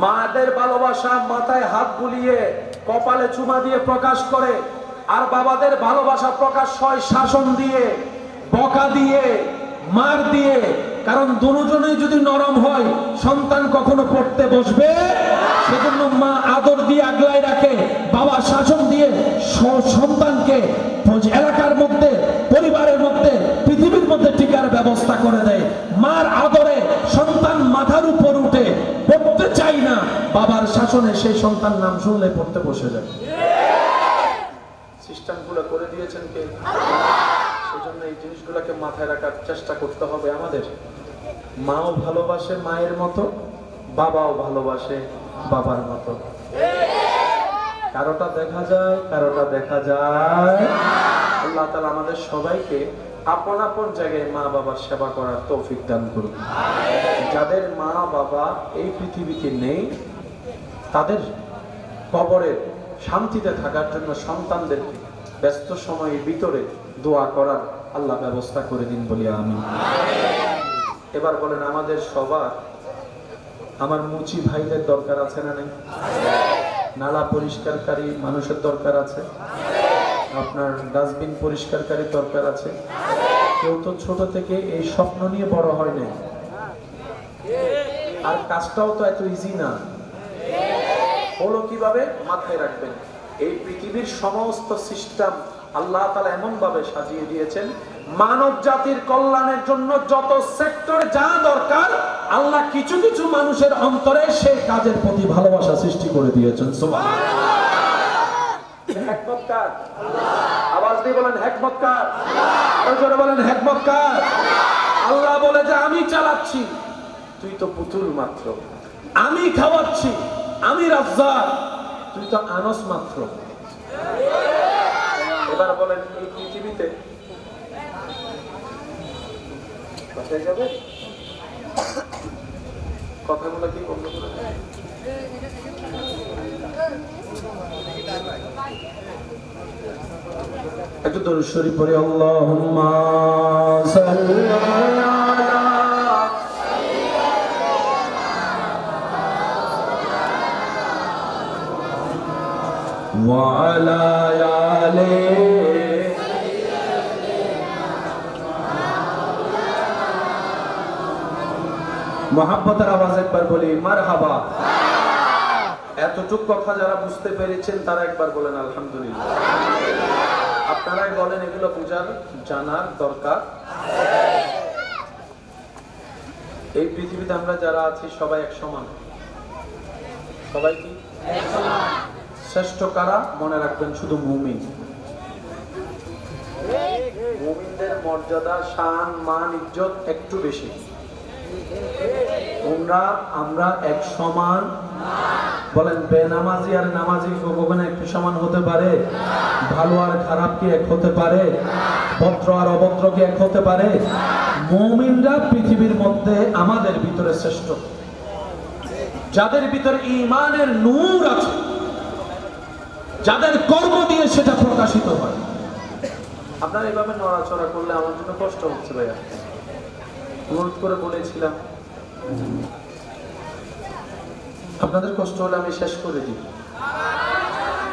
মাদের ভালোবাসা মাথায় হাত বুলিয়ে কপালে চুমা দিয়ে প্রকাশ করে, আর বাবাদের ভালোবাসা প্রকাশ হয় শাসন দিয়ে, বকা দিয়ে, মার দিয়ে। কারণ দুজনেই যদি নরম হয় সন্তান কখনো পড়তে বসবে, সেজন্য মা আদর দিয়ে আগলায় রাখে, বাবা শাসন দিয়ে সন্তানকে এলাকার মধ্যে, পরিবারের মধ্যে, পৃথিবীর মধ্যে টিকার ব্যবস্থা করে দেয়। মার আদরে সন্তান মাথার উপর উঠে পড়তে চাই না, বাবার শাসনে সেই সন্তান নাম শুনলে পড়তে বসে যায়। সিস্টেমগুলো করে দিয়েছেন কে? সেজন্য এই জিনিসগুলোকে মাথায় রাখার চেষ্টা করতে হবে আমাদের। মাও ভালোবাসে মায়ের মতো, বাবাও ভালোবাসে বাবার মতো। কারোটা দেখা যায়, কারোটা দেখা যায়। আল্লাহ তাআলা আমাদের সবাইকে আপন আপন জায়গায় মা বাবার সেবা করার তৌফিক দান করুন। যাদের মা বাবা এই পৃথিবীতে নেই, তাদের কবরে শান্তিতে থাকার জন্য সন্তানদেরকে ব্যস্ত সময়ের ভিতরে দোয়া করার আল্লাহ ব্যবস্থা করে দিন বলি আমিন। এবার বলেন, আমাদের সবার, আমার মুচি ভাইদের দরকার আছে না নেই? নালা পরিষ্কারকারী মানুষের দরকার আছে, আপনার ডাস্টবিন পরিষ্কারকারী দরকার আছে। কেউ তো ছোট থেকে এই স্বপ্ন নিয়ে বড় হয় নাই, আর কাজটাও তো এত ইজি না। হলো কিভাবে? মাথায় রাখবেন, এই পৃথিবীর সমস্ত সিস্টেম আল্লাহ তাআলা এমন ভাবে সাজিয়ে দিয়েছেন, মানব জাতির কল্যাণের জন্য যত সেক্টর যা দরকার আল্লাহ কিছু কিছু মানুষের অন্তরে সেই কাজের প্রতি ভালোবাসা সৃষ্টি করে দিয়েছেন। সুবহানাল্লাহ। হিকমত কার? আওয়াজ দিয়ে বলেন হিকমত কার? আরো জোরে বলেন হিকমত কার? আল্লাহ বলে যে আমি চালাচ্ছি, তুই তো পুতুল মাত্র। আমি খাওয়াচ্ছি, আমি রাজ্জাক, তুই তো আনস মাত্র। এবার বলেন, এই পৃথিবীতে বাসায় যাবে? কথাগুলো কি বন্ধ করে একটু দরুদ শরীফ পড়ি। আল্লাহুম্মা সাল্লি আলা ওয়া আলা আলি মোহাব্বতের আওয়াজ একবার বলি মারহাবা। এতটুকু কথা যারা বুঝতে পেরেছেন তারা একবার বলেন আলহামদুলিল্লাহ। আপনারাই বলেন এগুলো বুঝার জানার দরকার। এই পৃথিবীতে আমরা যারা আছি সবাই এক সমান। সবাই কি শ্রেষ্ঠ কারা? মনে রাখবেন শুধু মুমিন। মুমিনদের মর্যাদা, শান, মান, ইজ্জত একটু বেশি। আমরা এক সমান। বলেন বেনামাজি আর নামাজি কখনো একটু সমান হতে পারে? ভালো আর খারাপ কি এক হতে পারে? ভদ্র আর অভদ্র কি এক হতে পারে? মুমিনরা পৃথিবীর মধ্যে আমাদের ভিতরে শ্রেষ্ঠ, যাদের ভিতরে ঈমানের নূর আছে, যাদের কর্ম দিয়ে সেটা প্রকাশিত হয়। আপনারা এভাবে নড়াচড়া করলে আমার জন্য কষ্ট হচ্ছে ভাইয়া। অনুরোধ করে বলেছিলাম আপনাদের কষ্ট হলে আমি শেষ করে দিই।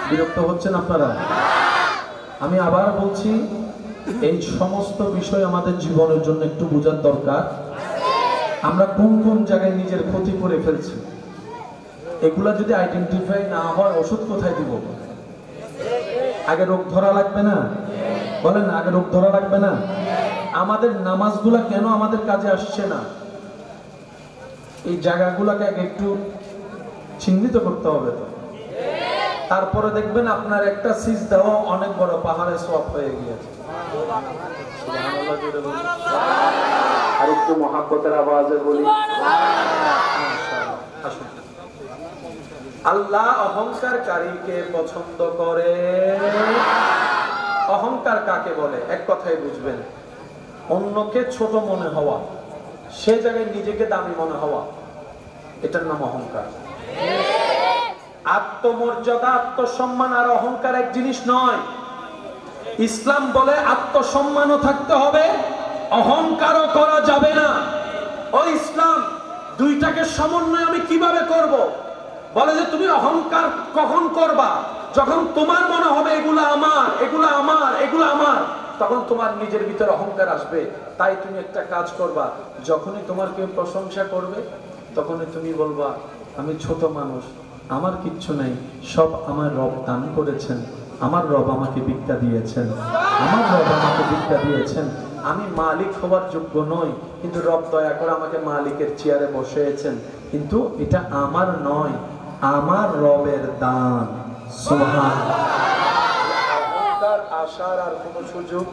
বিরক্ত হচ্ছেন আপনারা? আমি আবার বলছি, এই সমস্ত বিষয় আমাদের জীবনের জন্য একটু বোঝার দরকার। আমরা কোন কোন জায়গায় নিজের ক্ষতি করে ফেলছি, এগুলা যদি আইডেন্টিফাই না হয় ওষুধ কোথায় দিব? আগে রোগ ধরা লাগবে না? বলেন আগে রোগ ধরা লাগবে না? আমাদের নামাজগুলা কেন আমাদের কাজে আসছে না? এই জায়গাগুলোকে একটু চিহ্নিত করতে হবে। তো তারপরে দেখবেন আপনার একটা সিজদাও অনেক বড় পাহাড়ে সওয়াব হয়ে গিয়েছে। সুবহানাল্লাহ জোরে বলি। আর একটু মহব্বতের আওয়াজে বলি মাশাআল্লাহ। আসুন, আল্লাহ অহংকারকারীকে পছন্দ করে। অহংকার কাকে বলে? এক কথায় বুঝবেন, অন্যকে ছোট মনে হওয়া, সে জায়গায় নিজেকে দামি মনে হওয়া, এটার নাম অহংকার। আত্মমর্যাদা, আত্মসম্মান আর অহংকার এক জিনিস নয়। ইসলাম বলে আত্মসম্মানও থাকতে হবে, অহংকারও করা যাবে না। ও ইসলাম, দুইটাকে সমন্বয় আমি কিভাবে করব? বলে যে তুমি অহংকার কখন করবা? যখন তোমার মনে হবে এগুলা আমার, এগুলা আমার, এগুলা আমার, তখন তোমার নিজের ভিতরে অহংকার আসবে। তাই তুমি একটা কাজ করবা, যখনই তোমার কেউ প্রশংসা করবে তখনই তুমি বলবা আমি ছোট মানুষ, আমার কিচ্ছু নাই, সব আমার রব দান করেছেন, আমার রব আমাকে ভিক্ষা দিয়েছেন, আমার রব আমাকে ভিক্ষা দিয়েছেন, আমি মালিক হওয়ার যোগ্য নই, কিন্তু রব দয়া করে আমাকে মালিকের চেয়ারে বসিয়েছেন, কিন্তু এটা আমার নয়, আমার রবের দান। সুবহানাল্লাহ। অহংকার আসার আর কোনো সুযোগ?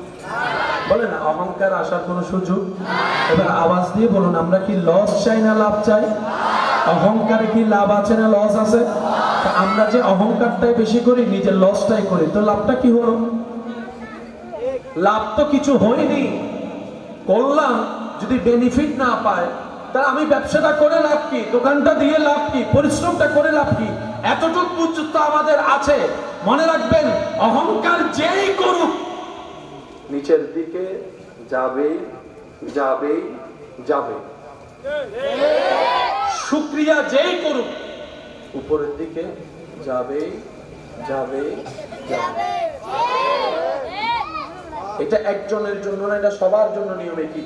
বলে না অহংকার আসার কোনো সুযোগ? এবার আওয়াজ দিয়ে বলুন, আমরা কি লস চাই না লাভ চাই? অহংকারে কি লাভ আছে না লস আছে? আমরা যে অহংকারটাই বেশি করি, নিজের লসটাই করি, তো লাভটা কি হলো? লাভ তো কিছু হয়নি। করলাম, যদি বেনিফিট না পায় তাহলে আমি ব্যবসাটা করে লাভ কি? দোকানটা দিয়ে লাভ কি? পরিশ্রমটা করে লাভ কি? এতটুকু বুঝতে আমাদের আছে। মনে রাখবেন, অহংকার যেই করুক নিচের দিকে যাবে যাবে যাবে, শুকরিয়া যেই করুক উপরের দিকে যাবে যাবে যাবে। এটা একজনের জন্য না, এটা সবার জন্য নিয়মে কি।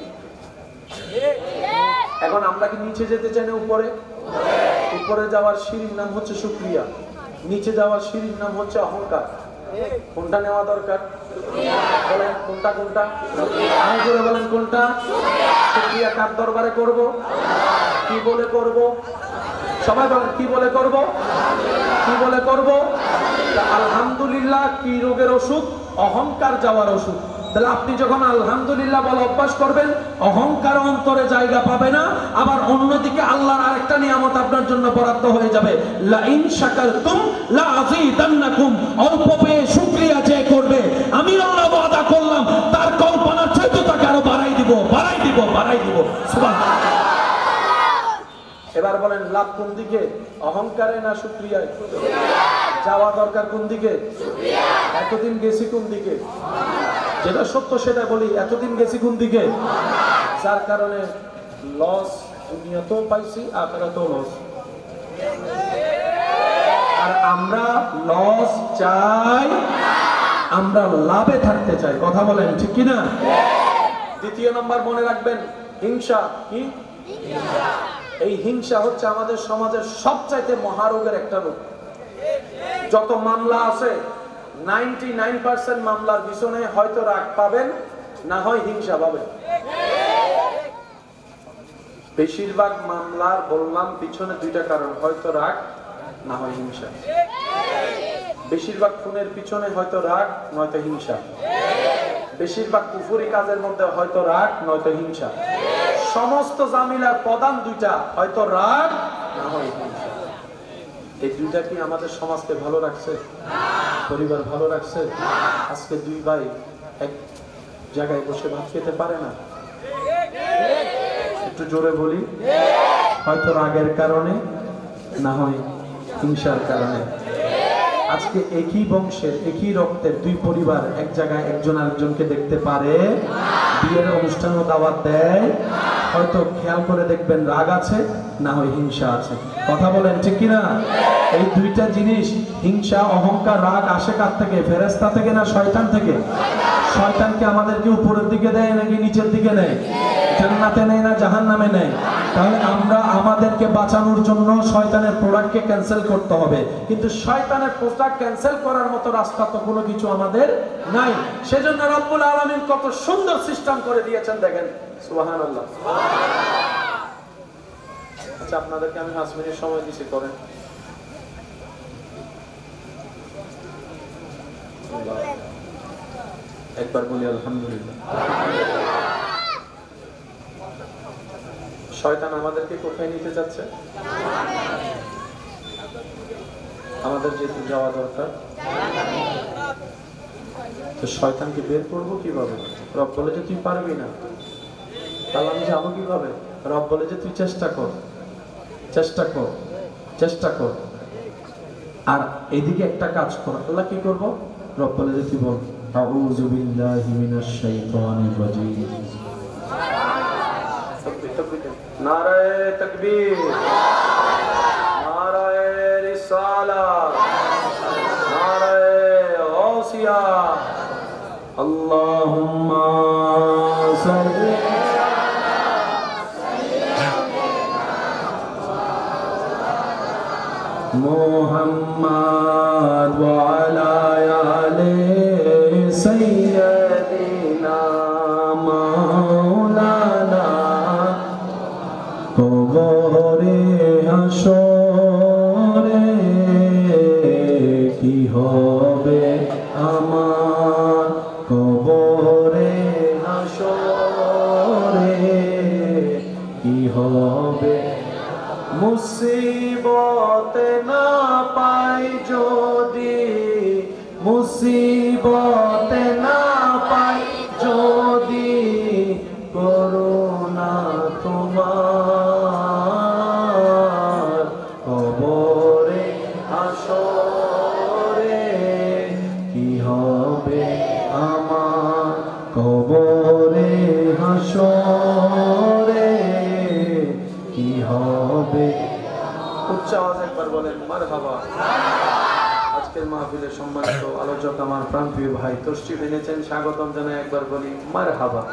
এখন আমরা কি নিচে যেতে চাই না উপরে? উপরে যাওয়ার সিঁড়ির নাম হচ্ছে শুকরিয়া, নিচে যাওয়ার সিঁড়ির নাম হচ্ছে অহংকার। কোনটা নেওয়া দরকার? বলেন কোনটা কোনটা? আমি জোরে বলেন কোনটা? শুকরিয়া কার দরবারে করব? কি বলে করব? সবাই বলেন কি বলে করব? কি বলে করব? আলহামদুলিল্লাহ কি রোগের ওষুধ? অহংকার যাওয়ার ওষুধ। তাহলে আপনি যখন আলহামদুলিল্লাহ বলে অভ্যাস করবেন, অহংকার অন্তরে জায়গা পাবে না। আবার অন্যদিকে আল্লাহর আরেকটা নিয়ামত আপনার জন্য বরাদ্দ হয়ে যাবে, লা ইন শাকারতুম লা আযীদান্নাকুম। অল্প পেয়ে শুকরিয়া যে করবে, আমি আল্লাহ ওয়াদা করলাম তার কল্পনার চাইতে তাকে আরো বাড়াই দিব, বাড়াই দিব, বাড়াই দিব। লাভ কোন দিকে? অহংকারে না শুকরিয়ায়? যাওয়া দরকার কোন দিকে? এতদিন গেছি কোন দিকে? যেটা সত্য সেটা বলি, এতদিন গেছি কোন দিকে? যার কারণে লস দুনিয়াতেও পাইছি, আখিরাতেও লস। আর আমরা লস চাই, আমরা লাভে থাকতে চাই। কথা বলেন ঠিক কিনা? দ্বিতীয় নম্বর মনে রাখবেন, হিংসা। কি? এই হিংসা হচ্ছে আমাদের সমাজের সবচাইতে মহারোগের একটা রোগ। যত মামলা আছে 99% মামলার পিছনে হয়তো রাগ পাবেন, না হয় হিংসা পাবেন। বেশিরভাগ মামলার বললাম পিছনে দুইটা কারণ, হয়তো রাগ না হয় হিংসা। বেশিরভাগ খুনের পিছনে হয়তো রাগ নয়তো হিংসা। বেশিরভাগ কুফরি কাজের মধ্যে হয়তো রাগ নয়তো হিংসা। সমস্ত জামিলার প্রধান দুইটা, হয়তো রাগ না হয় হিংসা। এই দুইটা কি আমাদের সমাজকে ভালো রাখছে? পরিবার ভালো রাখছে? আজকে দুই ভাই এক জায়গায় বসে ভাত খেতে পারে না। একটু জোরে বলি, হয়তো রাগের কারণে না হয় হিংসার কারণে। আজকে একই বংশের একই রক্তের দুই পরিবার এক জায়গায় একজন আরেকজনকে দেখতে পারে, বিয়ের অনুষ্ঠানও দাওয়াত দেয়, হয়তো খেয়াল করে দেখবেন রাগ আছে না হয় হিংসা আছে। কথা বলেন ঠিক কিনা? এই দুইটা জিনিস, হিংসা অহংকার রাগ, আসে কার থেকে? ফেরেশতা থেকে না শয়তান থেকে? শয়তানকে আমাদেরকে উপরের দিকে দেয় নাকি নিচের দিকে নেয়? জান্নাতে নেয় না জাহান্নামে নেয়? তাহলে আমরা আমাদেরকে বাঁচানোর জন্য শয়তানের প্রোডাক্টকে ক্যান্সেল করতে হবে। কিন্তু শয়তানের প্রোডাক্ট ক্যান্সেল করার মতো রাস্তা তো কোনো কিছু আমাদের নাই। সেজন্য রব্বুল আলামিন কত সুন্দর সিস্টেম করে দিয়েছেন দেখেন। সুবহানাল্লাহ। আচ্ছা, আপনাদেরকে আমি 5 মিনিট সময় দিছি, করেন। একবার বলি আলহামদুলিল্লাহ। শয়তান আমাদেরকে কোথায় নিতে যাচ্ছে? আমাদের যেতে যাওয়া দরকার। তো শয়তানকে বের করবো কিভাবে? রব বলে যে তুই পারবি না, তাহলে আমি যাবো কিভাবে? রব বলে যে তুই চেষ্টা কর, চেষ্টা কর, চেষ্টা কর। আর এইদিকে একটা কাজ কর। আল্লাহ কি করবো? রব বলে যে তুই বল আউযু বিল্লাহি মিনাশ শাইতানির রাজিম। নারায়ে তাকবীর, নারায়ে রিসালাত, নারায়ে গাউসিয়া। আল্লাহুম্মা সাল্লি মুহাম্মাদ ওয়া আলা আলি সাইয়্যিদিনা মাওলানা। কবরে হাসরে কি হবে আমার? কবরে হাসরে কি হবে? মুসিবতে না পাই যদি, মুসিবতে না পাই যদি, করুণা তোমার। কবরে হাসরে কি হবে আমার? কবরে হাসরে কি হবে? উচ্চ আওয়াজে একবার বলেন মারহাবা। আজকের মাহফিলের সম্মানিত আলোচক আমার প্রাণপ্রিয় ভাই তশরিফ এনেছেন, স্বাগতম জানাই। একবার বলি মারহাবা।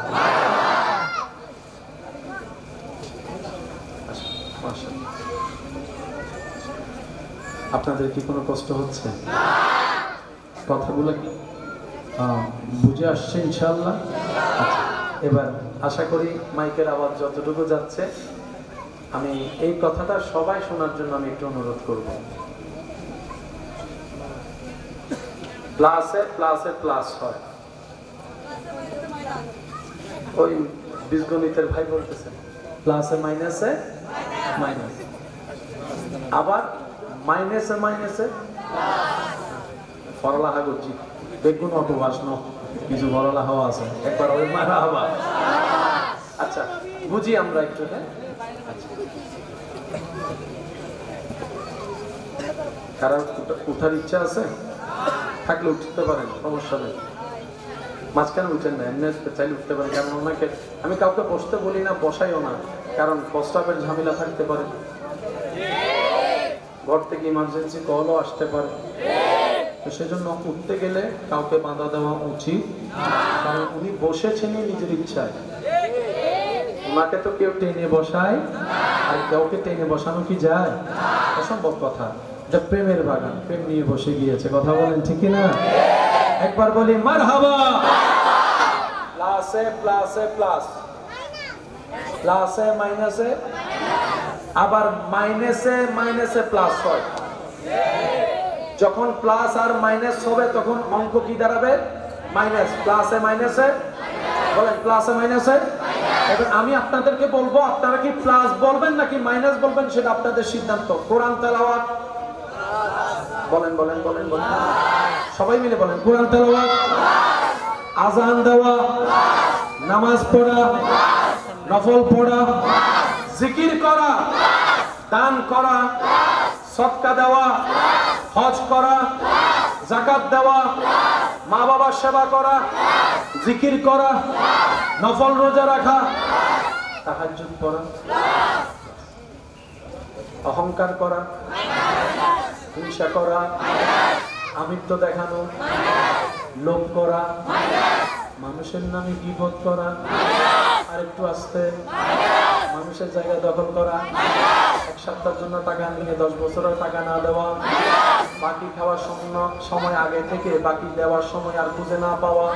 আপনাদের কি কোনো কষ্ট হচ্ছে? কথাগুলো কি বুঝে আসছে ইনশাআল্লাহ? আচ্ছা, এবার আশা করি মাইকের আওয়াজ যতটুকু যাচ্ছে, আমি এই কথাটা সবাই শোনার জন্য আমি একটু অনুরোধ করব। প্লাসে প্লাসে প্লাস হয়, ওই বীজগণিতের ভাই বলতেছেন প্লাসে মাইনাসে মাইনাস, আবার মাইনাসে মাইনাসে পড়ালেখা করছি। বেগুন অটোবাস ন কিছু পড়ালেখা আছে, একবার ওই মারা আবার। আচ্ছা, বুঝি আমরা একটু। হ্যাঁ, কারণ উঠার ইচ্ছা আছে? থাকলে উঠতে পারেন, সমস্যা নেই। মাঝখানে উঠেন না, এমনি চাইলে উঠতে পারেন। কারণ ওনাকে আমি কাউকে বসতে বলি না, বসাইও না, কারণ প্রস্রাবের ঝামেলা থাকতে পারে, ঘর থেকে ইমার্জেন্সি কলও আসতে পারে। তো সেজন্য উঠতে গেলে কাউকে বাধা দেওয়া উচিত, কারণ উনি বসেছেনই নিজের ইচ্ছায়। ওনাকে তো কেউ টেনে বসায়, আর কাউকে টেনে বসানো কি যায়? অসম্ভব কথা। এটা প্রেমের বাগান, প্রেম নিয়ে বসে গিয়েছে। কথা বলেন ঠিক না? একবার বলি মারহাবা। প্লাসে প্লাসে প্লাস, প্লাসে মাইনাসে, আবার মাইনাসে মাইনাসে প্লাস হয়। যখন প্লাস আর মাইনাস হবে তখন অঙ্ক কি দাঁড়াবে? মাইনাস। প্লাসে মাইনাসে, বলেন প্লাসে মাইনাসে। এবার আমি আপনাদেরকে বলবো, আপনারা কি প্লাস বলবেন নাকি মাইনাস বলবেন সেটা আপনাদের সিদ্ধান্ত। কোরআন তেলাওয়াত বলেন বলেন বলেন বলেন, সবাই মিলে বলেন। কোরআন তেলাওয়াত, আজান দেওয়া, নামাজ পড়া, নফল পড়া, জিকির করা, দান করা, সদকা দেওয়া, হজ করা, যাকাত দেওয়া, মা বাবার সেবা করা, জিকির করা, নফল রোজা রাখা, তাহাজ্জুদ পড়া, অহংকার করা, হিংসা করা, আমিত্ব দেখানো, লোভ করা, মানুষের নামে গীবত করা, আর একটু আস্তে, মানুষের জায়গা দখল করা, এক সপ্তাহের জন্য টাকা নিয়ে 10 বছরের টাকা না দেওয়া, বাকি খাওয়ার সময় আগে থেকে বাকি দেওয়ার সময় আর খুঁজে না পাওয়া,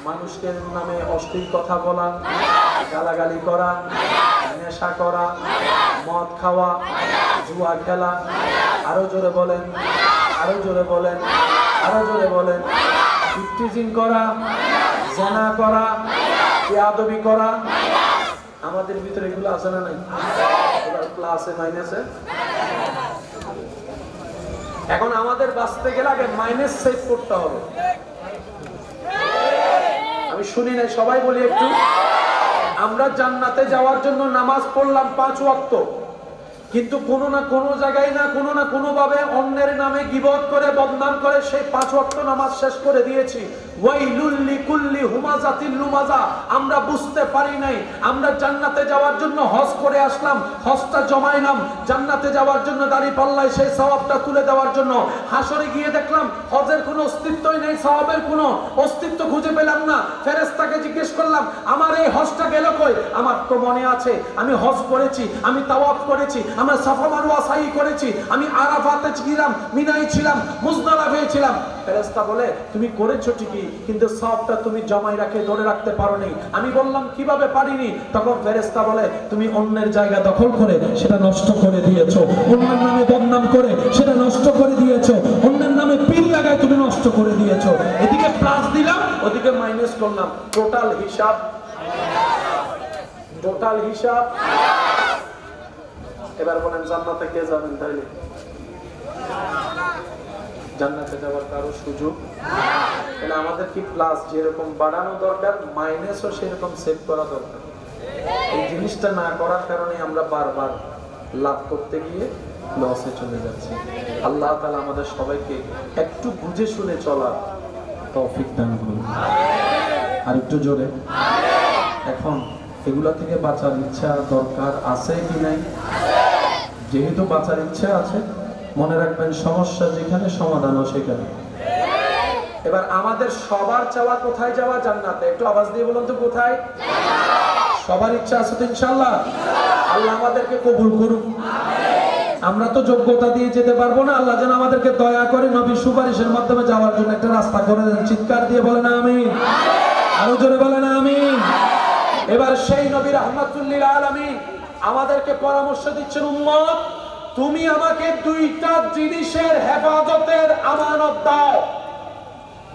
মানুষের নামে অশ্লীল কথা বলা, গালাগালি করা, নেশা করা, মদ খাওয়া, জুয়া খেলা, আরো জোরে বলেন, আরো জোরে বলেন, আরো জোরে বলেন, ইফটিজিং করা, জেনা করা, বেয়াদবি করা। আমাদের ভিতরে এগুলো আছে না নাই? প্লাসে মাইনাসে। এখন আমাদের বাঁচতে গেলে আগে মাইনাস সেভ করতে হবে। আমি শুনি নাই, সবাই বলি একটু। আমরা জান্নাতে যাওয়ার জন্য নামাজ পড়লাম 5 ওয়াক্ত, কিন্তু কোনো না কোনো জায়গায় না কোনো ভাবে অন্যের নামে গীবত করে বদনাম করে সেই 5 ওয়াক্ত নামাজ শেষ করে দিয়েছি। ওয়াইলুল লিকুল্লি হুমাজাতিল লুমাজা। আমরা বুঝতে পারি নাই আমরা জান্নাতে যাওয়ার জন্য হজ করে আসলাম, হজটা জমাইলাম জান্নাতে যাওয়ার জন্য, দাড়ি পাল্লায় সেই সওয়াবটা তুলে দেওয়ার জন্য। হাসরে গিয়ে দেখলাম হজের কোনো অস্তিত্বই নেই, সওয়াবের কোনো অস্তিত্ব খুঁজে পেলাম না। ফেরেশতাকে জিজ্ঞেস করলাম আমার এই হজটা গেল কই? আমার তো মনে আছে আমি হজ করেছি, আমি তাওয়াফ করেছি, আমরা সাফা মারওয়া সাই করেছি, আমি আরাফাতে ছিলাম, মিনায় ছিলাম, মুজদালিফায় ছিলাম। ফেরেশতা বলে তুমি করেছো ঠিকই, কিন্তু সওয়াবটা তুমি জমাই রাখে ধরে রাখতে পারোনি। আমি বললাম কিভাবে পারিনি? তখন ফেরেশতা বলে তুমি অন্যের জায়গা দখল করে সেটা নষ্ট করে দিয়েছো, অন্যের নামে বদনাম করে সেটা নষ্ট করে দিয়েছো, অন্যের নামে পিন লাগায় তুমি নষ্ট করে দিয়েছো। এদিকে প্লাস দিলাম, ওদিকে মাইনাস করলাম। টোটাল হিসাব, টোটাল হিসাব। এবার বলেন জান্নাতে কে যাবেন? তাইলে জান্নাতে যাওয়ার কারো সুযোগ? তাহলে আমাদের কি প্লাস যেরকম বাড়ানো দরকার, মাইনাসও সেরকম সেভ করা দরকার। এই জিনিসটা না করার কারণে আমরা বারবার লাভ করতে গিয়ে লসে চলে যাচ্ছি। আল্লাহ তাআলা আমাদের সবাইকে একটু বুঝে শুনে চলার তৌফিক দান করুন। আর একটু জোরে। এখন এগুলা থেকে বাঁচার ইচ্ছা দরকার আছে কি নাই? যেহেতু বাঁচার ইচ্ছা আছে, মনে রাখবেন সমস্যা যেখানে সমাধানও সেখানে। এবার আমাদের সবার চাওয়া কোথায় যাওয়া? জান্নাতে। একটু আওয়াজ দিয়ে বলুন তো কোথায়? সবার ইচ্ছা আছে তো ইনশাআল্লাহ? আল্লাহ আমাদেরকে কবুল করুন। আমরা তো যোগ্যতা দিয়ে যেতে পারবো না, আল্লাহ যেন আমাদেরকে দয়া করে নবীর সুপারিশের মাধ্যমে যাওয়ার জন্য একটা রাস্তা করে দেন। চিৎকার দিয়ে বলেন আমিন, আরো জোরে বলেন আমিন। এবার সেই নবী রাহমাতুল লিল আলামিন আমাদেরকে পরামর্শ দিচ্ছেন, উম্মত তুমি আমাকে 2টা জিনিসের হেফাজতের আমানত দাও,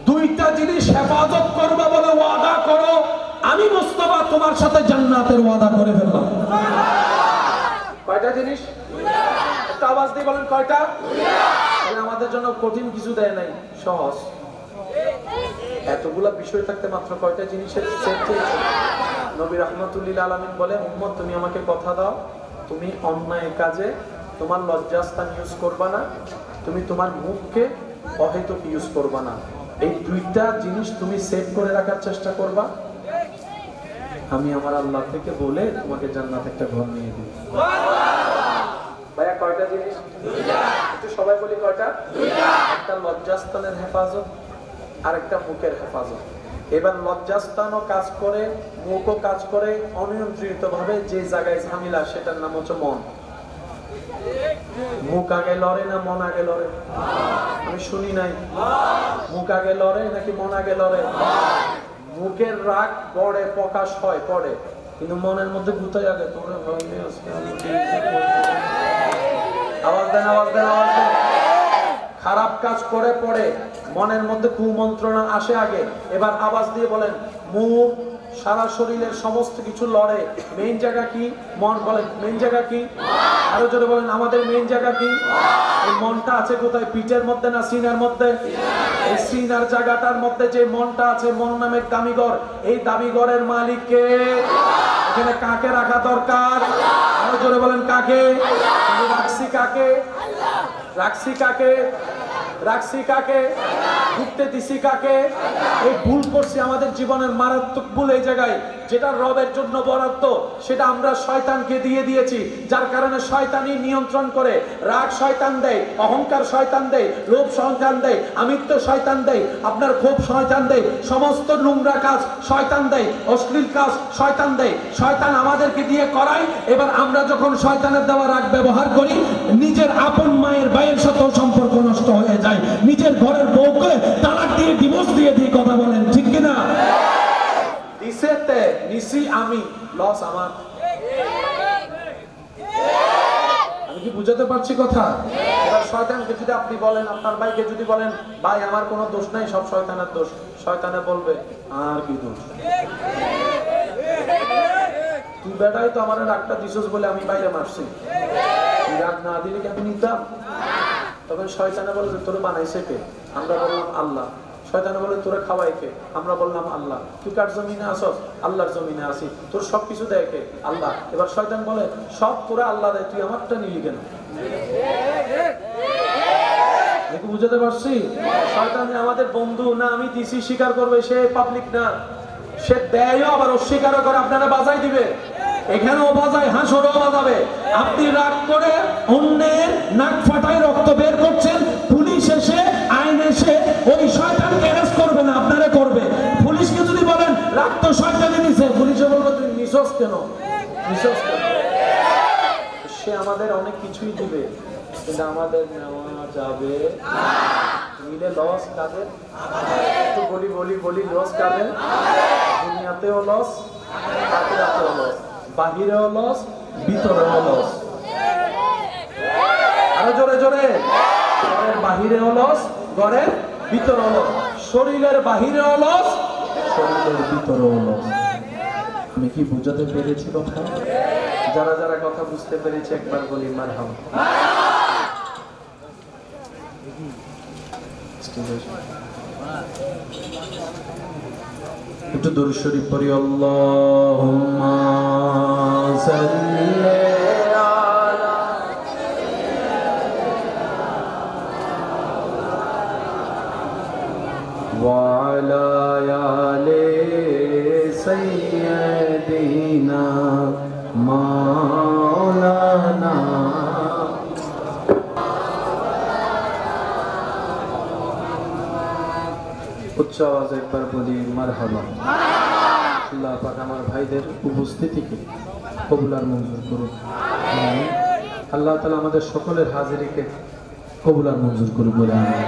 2টা জিনিস হেফাজত করবা বলে ওয়াদা করো, আমি মুস্তাফা তোমার সাথে জান্নাতের ওয়াদা করে ফেললাম। কয়টা জিনিস? একটা আওয়াজ দিয়ে বলেন কয়টা? আমাদের জন্য কঠিন কিছু দেয় নাই, সহজ। এতগুলা বিষয় থাকতে মাত্র কয়টা জিনিসের সেট চেয়েছে। নবী রাহমাতুল লিল আলামিন বলে, উম্মত তুমি আমাকে কথা দাও, তুমি অন্যায় কাজে তোমার লজ্জাস্থান ইউজ করবা না, তুমি তোমার মুখকে অহেতুক ইউজ করবা না। এই দুইটা জিনিস তুমি সেভ করে রাখার চেষ্টা করবা। আমি আমার আল্লাহ থেকে বলে তোমাকে জান্নাত একটা ঘর নিয়ে দিব। ভাইয়া কয়টা জিনিস? একটু সবাই বলি কয়টা? একটা লজ্জাস্থানের হেফাজত আর একটা মুখের হেফাজত। এবার লজ্জাস্থানও কাজ করে, মুখও কাজ করে অনিয়ন্ত্রিত ভাবে। যে জায়গায় ঝামেলা সেটার নাম হচ্ছে মন। মুখ আগে লড়ে না মন আগে লড়ে? আমি শুনি নাই। মুখ আগে লড়ে নাকি মন আগে লড়ে? মুখের রাগ পড়ে, প্রকাশ হয় পড়ে, কিন্তু মনের মধ্যে গুতাই আগে। তোমরা ভয় নেই, আওয়াজ দেন, আওয়াজ দেন, আওয়াজ দেন। খারাপ কাজ করে পড়ে, মনের মধ্যে কুমন্ত্রণা আসে আগে। এবার আওয়াজ দিয়ে বলেন, মুখ সারা শরীরের সমস্ত কিছু লড়ে, মেইন জায়গা কি? মন। বলেন মেইন জায়গা কি? আরো জোরে বলেন, আমাদের মেইন জায়গা কি? এই মনটা আছে কোথায়? পিঠের মধ্যে না সিনার মধ্যে? এই সিনার জায়গাটার মধ্যে যে মনটা আছে, মন নামের দামিঘর, এই দামিঘরের মালিককে। এখানে কাকে রাখা দরকার? আরো জোরে বলেন কাকে? রাখছি কাকে? রাখছি কাকে? রাখছি কাকে? ঢুকতে দিছি কাকে? এই ভুল করছি, আমাদের জীবনের মারাত্মক ভুল এই জায়গায়। যেটা রবের জন্য বরাদ্দ সেটা আমরা শয়তানকে দিয়ে দিয়েছি, যার কারণে শয়তানই নিয়ন্ত্রণ করে। রাগ শয়তান দেয়, অহংকার শয়তান দেয়, লোভ শয়তান দেয়, আমিত্ব শয়তান দেয়, আপনার ক্ষোভ শয়তান দেয়, সমস্ত নোংরা কাজ শয়তান দেয়, অশ্লীল কাজ শয়তান দেয়। শয়তান আমাদেরকে দিয়ে করায়। এবার আমরা যখন শয়তানের দেওয়া রাগ ব্যবহার করি, নিজের আপন মায়ের ভাইয়ের সাথে সম্পর্ক নষ্ট হয়ে যায়। নিজের ঘরের বউকে তালাক দিয়ে ডিভোর্স দিয়ে দিয়ে কথা বলেন, ঠিক কিনা? দিছেতে নিছি আমি, লস আমার। আমি কি বুঝাতে পারছি কথা? এবার শয়তানকে যদি আপনি বলেন, আপনার ভাইকে যদি বলেন, ভাই আমার কোনো দোষ নাই, সব শয়তানের দোষ, শয়তানে বলবে আর কি দোষ? তুই বেটাই তো আমার রাগটা দিছস বলে আমি বাইরে মারছি, তুই রাগ না দিলে কি আমি নিতাম? তখন শয়তানে বলে, তোর বানাইছে কে? আমরা বললাম আল্লাহ। শয়তানে বলে, তোরা খাওয়াই কে? আমরা বললাম আল্লাহ। তুই কার জমিনে আসস? আল্লাহর জমিনে আসি। তোর সবকিছু দেয় কে? আল্লাহ। এবার শয়তান বলে, সব তোরা আল্লাহ দেয়, তুই আমারটা নিলি কেন? দেখি বুঝাতে পারছি? শয়তান আমাদের বন্ধু না, আমি দিছি স্বীকার করবে, সে পাবলিক না, সে দেয়ও আবার অস্বীকারও করে। আপনারা বাজাই দিবে, এখানেও বাজায়, হাঁসরও বাজাবে। আপনি রাগ করে অন্যের নাক ফাটায় রক্ত বের করছেন, পুলিশ এসে আইন এসে ওই শয়তানকে অ্যারেস্ট করবে না, আপনারা করবে। পুলিশকে যদি বলেন রাগ তো শয়তানে নিছে, পুলিশে বলবে তুই নিছস কেন? নিছস কেন? সে আমাদের অনেক কিছুই দিবে, কিন্তু আমাদের নেওয়া যাবে মিলে লস কাদের? একটু বলি বলি বলি, লস কাদের? দুনিয়াতেও লস, আখিরাতেও লস, বাহিরেও লস, ভিতরেও লস। আরো জোরে জোরে, ঘরের বাহিরেও লস, ঘরের ভিতরেও লস, শরীরের বাহিরেও লস, শরীরের ভিতরেও লস। আমি কি বুঝাতে পেরেছি কথা? যারা যারা কথা বুঝতে পেরেছে একবার বলি মারহাবা। একটু দরুদ শরীফ পড়ি। আল্লাহুম্মা সাল্লি আলা ওয়া আলা আলি সাইয়্যিদিনা মাওলানা। উচ্চ আওয়াজে একবার বলি মারহাবা। আল্লাহ পাক আমার ভাইদের উপস্থিতিকে কবুল আর মঞ্জুর করুন। আল্লাহ তাআলা আমাদের সকলের হাজিরিকে কবুল আর মঞ্জুর করুন বলে আমিন।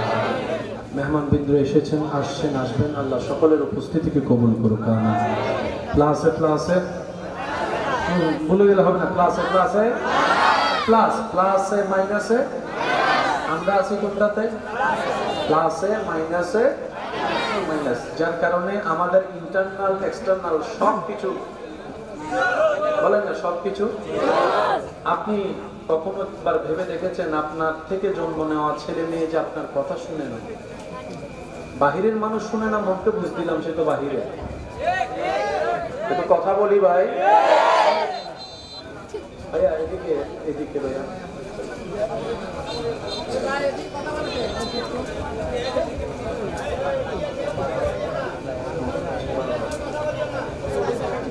মেহমান বিন্দু এসেছেন, আসছেন, আসবেন, আল্লাহ সকলের উপস্থিতিকে কবুল করুক আমিন। প্লাসে প্লাসে বলে গেলে হবে না, প্লাসে প্লাসে প্লাস, প্লাসে মাইনাসে, আমরা আছি কোনটাতে? প্লাসে মাইনাসে মাইনাস, যার কারণে আমাদের ইন্টারনাল এক্সটার্নাল সবকিছু, বলেন না সবকিছু। আপনি কখনো একবার ভেবে দেখেছেন আপনার থেকে জন্ম নেওয়া ছেলে মেয়ে যে আপনার কথা শুনে না? বাহিরের মানুষ শুনে না, মনকে বুঝ দিলাম সে তো বাহিরে। একটু কথা বলি ভাই, ভাইয়া এদিকে, এদিকে ভাইয়া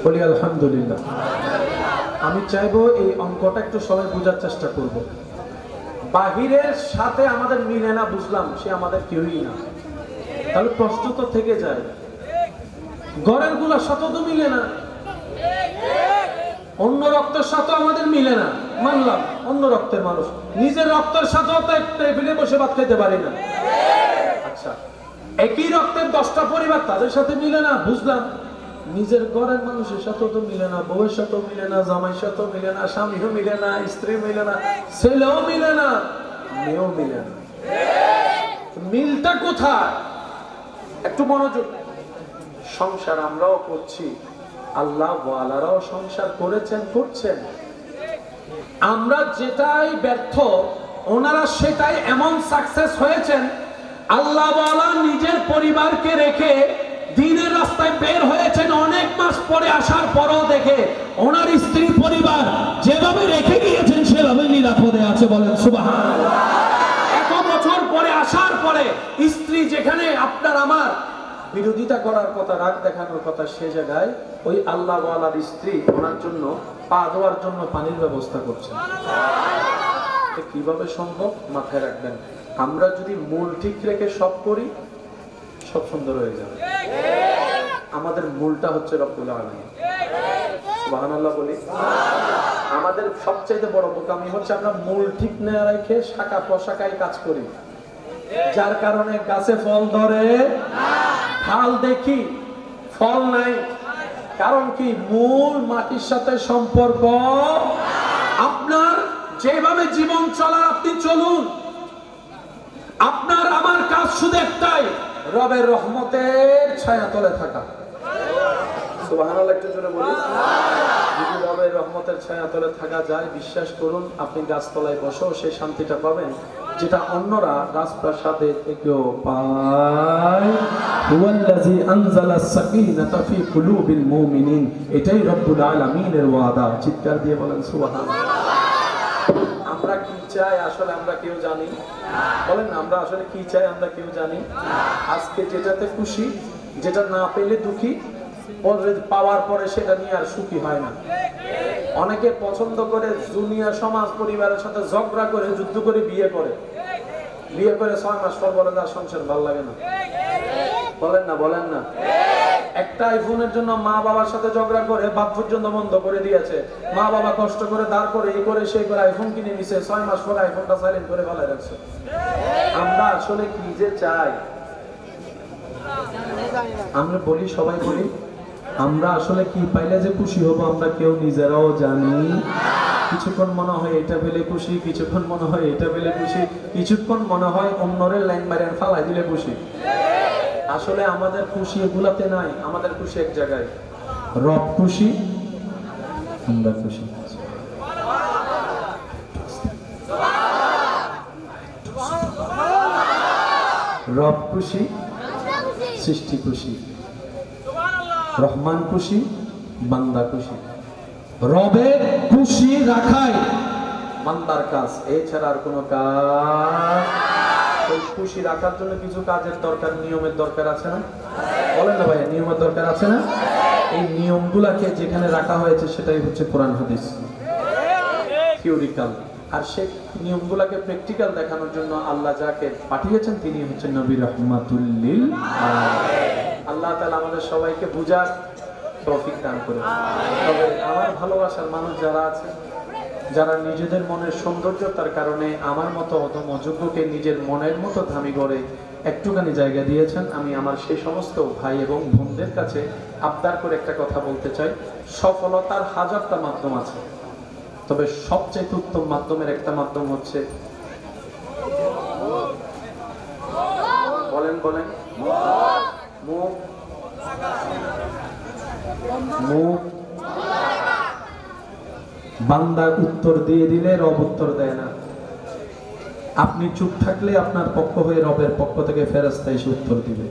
বলি আলহামদুলিল্লাহ। আমি চাইবো এই অঙ্কটা একটু সবাই বোঝার চেষ্টা করব। বাহিরের সাথে আমাদের মিলে না, বুঝলাম, সে আমাদের কেউই না। তাহলে প্রশ্ন তো থেকে যায়, ঘরের গুলার সাথে তো মিলে না, অন্য রক্তের সাথে আমাদের মিলে না, মানলাম অন্য রক্তের মানুষ, নিজের রক্তের সাথেও তো একটা টেবিলে বসে ভাত খেতে পারি না। আচ্ছা, একই রক্তের 10টা পরিবার, তাদের সাথে মিলে না, বুঝলাম। নিজের ঘরের মানুষের সাথেও তো মিলে না, বউয়ের সাথেও মিলে না, জামাইয়ের সাথেও মিলে না, স্বামীও মিলে না, স্ত্রী মিলে না, ছেলেও মিলে না, মেয়েও মিলে না। মিলটা কোথায়? একটু মনোযোগ। সংসার আমরাও করছি, আল্লাহ ওয়ালারাও সংসার করেছেন, করছেন। আমরা যেটাই ব্যর্থ, ওনারা সেটাই এমন সাকসেস হয়েছেন। আল্লাহ ওয়ালা নিজের পরিবারকে রেখে দিনের রাস্তায় বের হয়েছেন, অনেক মাস পরে আসার পরও দেখে ওনার স্ত্রী পরিবার যেভাবে রেখে গিয়েছেন সেভাবে নিরাপদে আছে। বলেন সুবহানাল্লাহ। এত বছর পরে আসার পরে স্ত্রী যেখানে আপনার আমার বিরোধিতা করার কথা, রাগ দেখানোর কথা, সে জায়গায় ওই আল্লাহ ওয়ালার স্ত্রী ওনার জন্য পা ধোয়ার জন্য পানির ব্যবস্থা করছেন। কিভাবে সম্ভব? মাথায় রাখবেন, আমরা যদি মূল ঠিক রেখে সব করি, সব সুন্দর হয়ে যাবে। আমাদের মূলটা হচ্ছে রব্বুল আলামিন। সুবহানাল্লাহ বলি। আমাদের সবচেয়ে বড় বোকামি হচ্ছে আমরা মূল ঠিক না রেখে শাখা প্রশাখায় কাজ করি, যার কারণে গাছে ফল ধরে না, ফল দেখি ফল নাই। কারণ কি? মূল মাটির সাথে সম্পর্ক। আপনার যেভাবে জীবন চলা, আপনি চলুন। আপনার আমার কাজ শুধু একটাই, রবের রহমতের ছায়া তলে থাকা। সুবহানাল্লাহ একটু জোরে বলি। যদি রবের রহমতের ছায়া তলে থাকা যায়, বিশ্বাস করুন আপনি গাছতলায় বসেও সেই শান্তিটা পাবেন যেটা অন্যরা রাজপ্রাসাদে থেকেও পায়। হুয়াল্লাযী আনজালাস সাকিনাতা ফি কুলুবিল মুমিনিন। এটাই রব্বুল আলামিনের ওয়াদা। চিৎকার দিয়ে বলেন সুবহানাল্লাহ। আমরা কি চাই আসলে আমরা কেউ জানি? বলেন না, আমরা আসলে কি চাই আমরা কেউ জানি? আজকে যেটাতে খুশি, যেটা না পেলে দুঃখী, পাওয়ার পরে সেটা নিয়ে আর সুখী হয় না। অনেকে পছন্দ করে দুনিয়া, সমাজ, পরিবারের সাথে ঝগড়া করে, যুদ্ধ করে বিয়ে করে। বিয়ে করে 6 মাস পর বলে তার সংসার ভালো লাগে না। বলেন না, বলেন না। একটা আইফোনের জন্য মা বাবার সাথে ঝগড়া করে ভাত পর্যন্ত বন্ধ করে দিয়েছে। মা বাবা কষ্ট করে দাঁড় করে এই করে সেই করে আইফোন কিনে নিছে, 6 মাস পর আইফোনটা সাইলেন্ট করে ফেলে রাখছে। আমরা আসলে কি যে চাই? আমরা বলি, সবাই বলি, আমরা আসলে কি পাইলে যে খুশি হব আমরা কেউ নিজেরাও জানি। কিছুক্ষণ মনে হয় এটা পেলে খুশি, কিছুক্ষণ মনে হয় এটা পেলে খুশি, কিছুক্ষণ মনে হয় অন্যরের লাইন মারেন ফালাই দিলে খুশি। আসলে আমাদের খুশি এগুলাতে নাই, আমাদের খুশি এক জায়গায়। রব খুশি, আমরা খুশি। রব খুশি, সৃষ্টি খুশি, রহমান খুশি, বান্দা খুশি। রবের খুশি রাখাই বান্দার কাজ, এছাড়া আর কোনো কাজ। ওই খুশি রাখার জন্য কিছু কাজের দরকার, নিয়মের দরকার আছে না? বলেন না ভাই, নিয়মের দরকার আছে না? এই নিয়মগুলাকে যেখানে রাখা হয়েছে সেটাই হচ্ছে কোরআন হাদিস, থিওরিক্যাল। আর সেই নিয়মগুলাকে প্র্যাকটিক্যাল দেখানোর জন্য আল্লাহ যাকে পাঠিয়েছেন তিনি হচ্ছেন নবী রাহমাতুল লিল আলামিন। আল্লাহ তাআলা আমাদের সবাইকে বুঝার তৌফিক দান করুন। তবে আমার ভালোবাসার মানুষ যারা আছে, যারা নিজেদের মনের সৌন্দর্যতার কারণে আমার মতো অধম অযোগ্যকে নিজের মনের মতো দামি করে একটুখানি জায়গা দিয়েছেন, আমি আমার সেই সমস্ত ভাই এবং বোনদের কাছে আবদার করে একটা কথা বলতে চাই। সফলতার হাজারটা মাধ্যম আছে, তবে সবচেয়ে উত্তম মাধ্যমের একটা মাধ্যম হচ্ছে, বলেন বলেন, মুখ। মুখ। বান্দা উত্তর দিয়ে দিলে রব উত্তর দেয় না। আপনি চুপ থাকলে আপনার পক্ষ হয়ে রবের পক্ষ থেকে ফেরেশতা এসে উত্তর দিবে।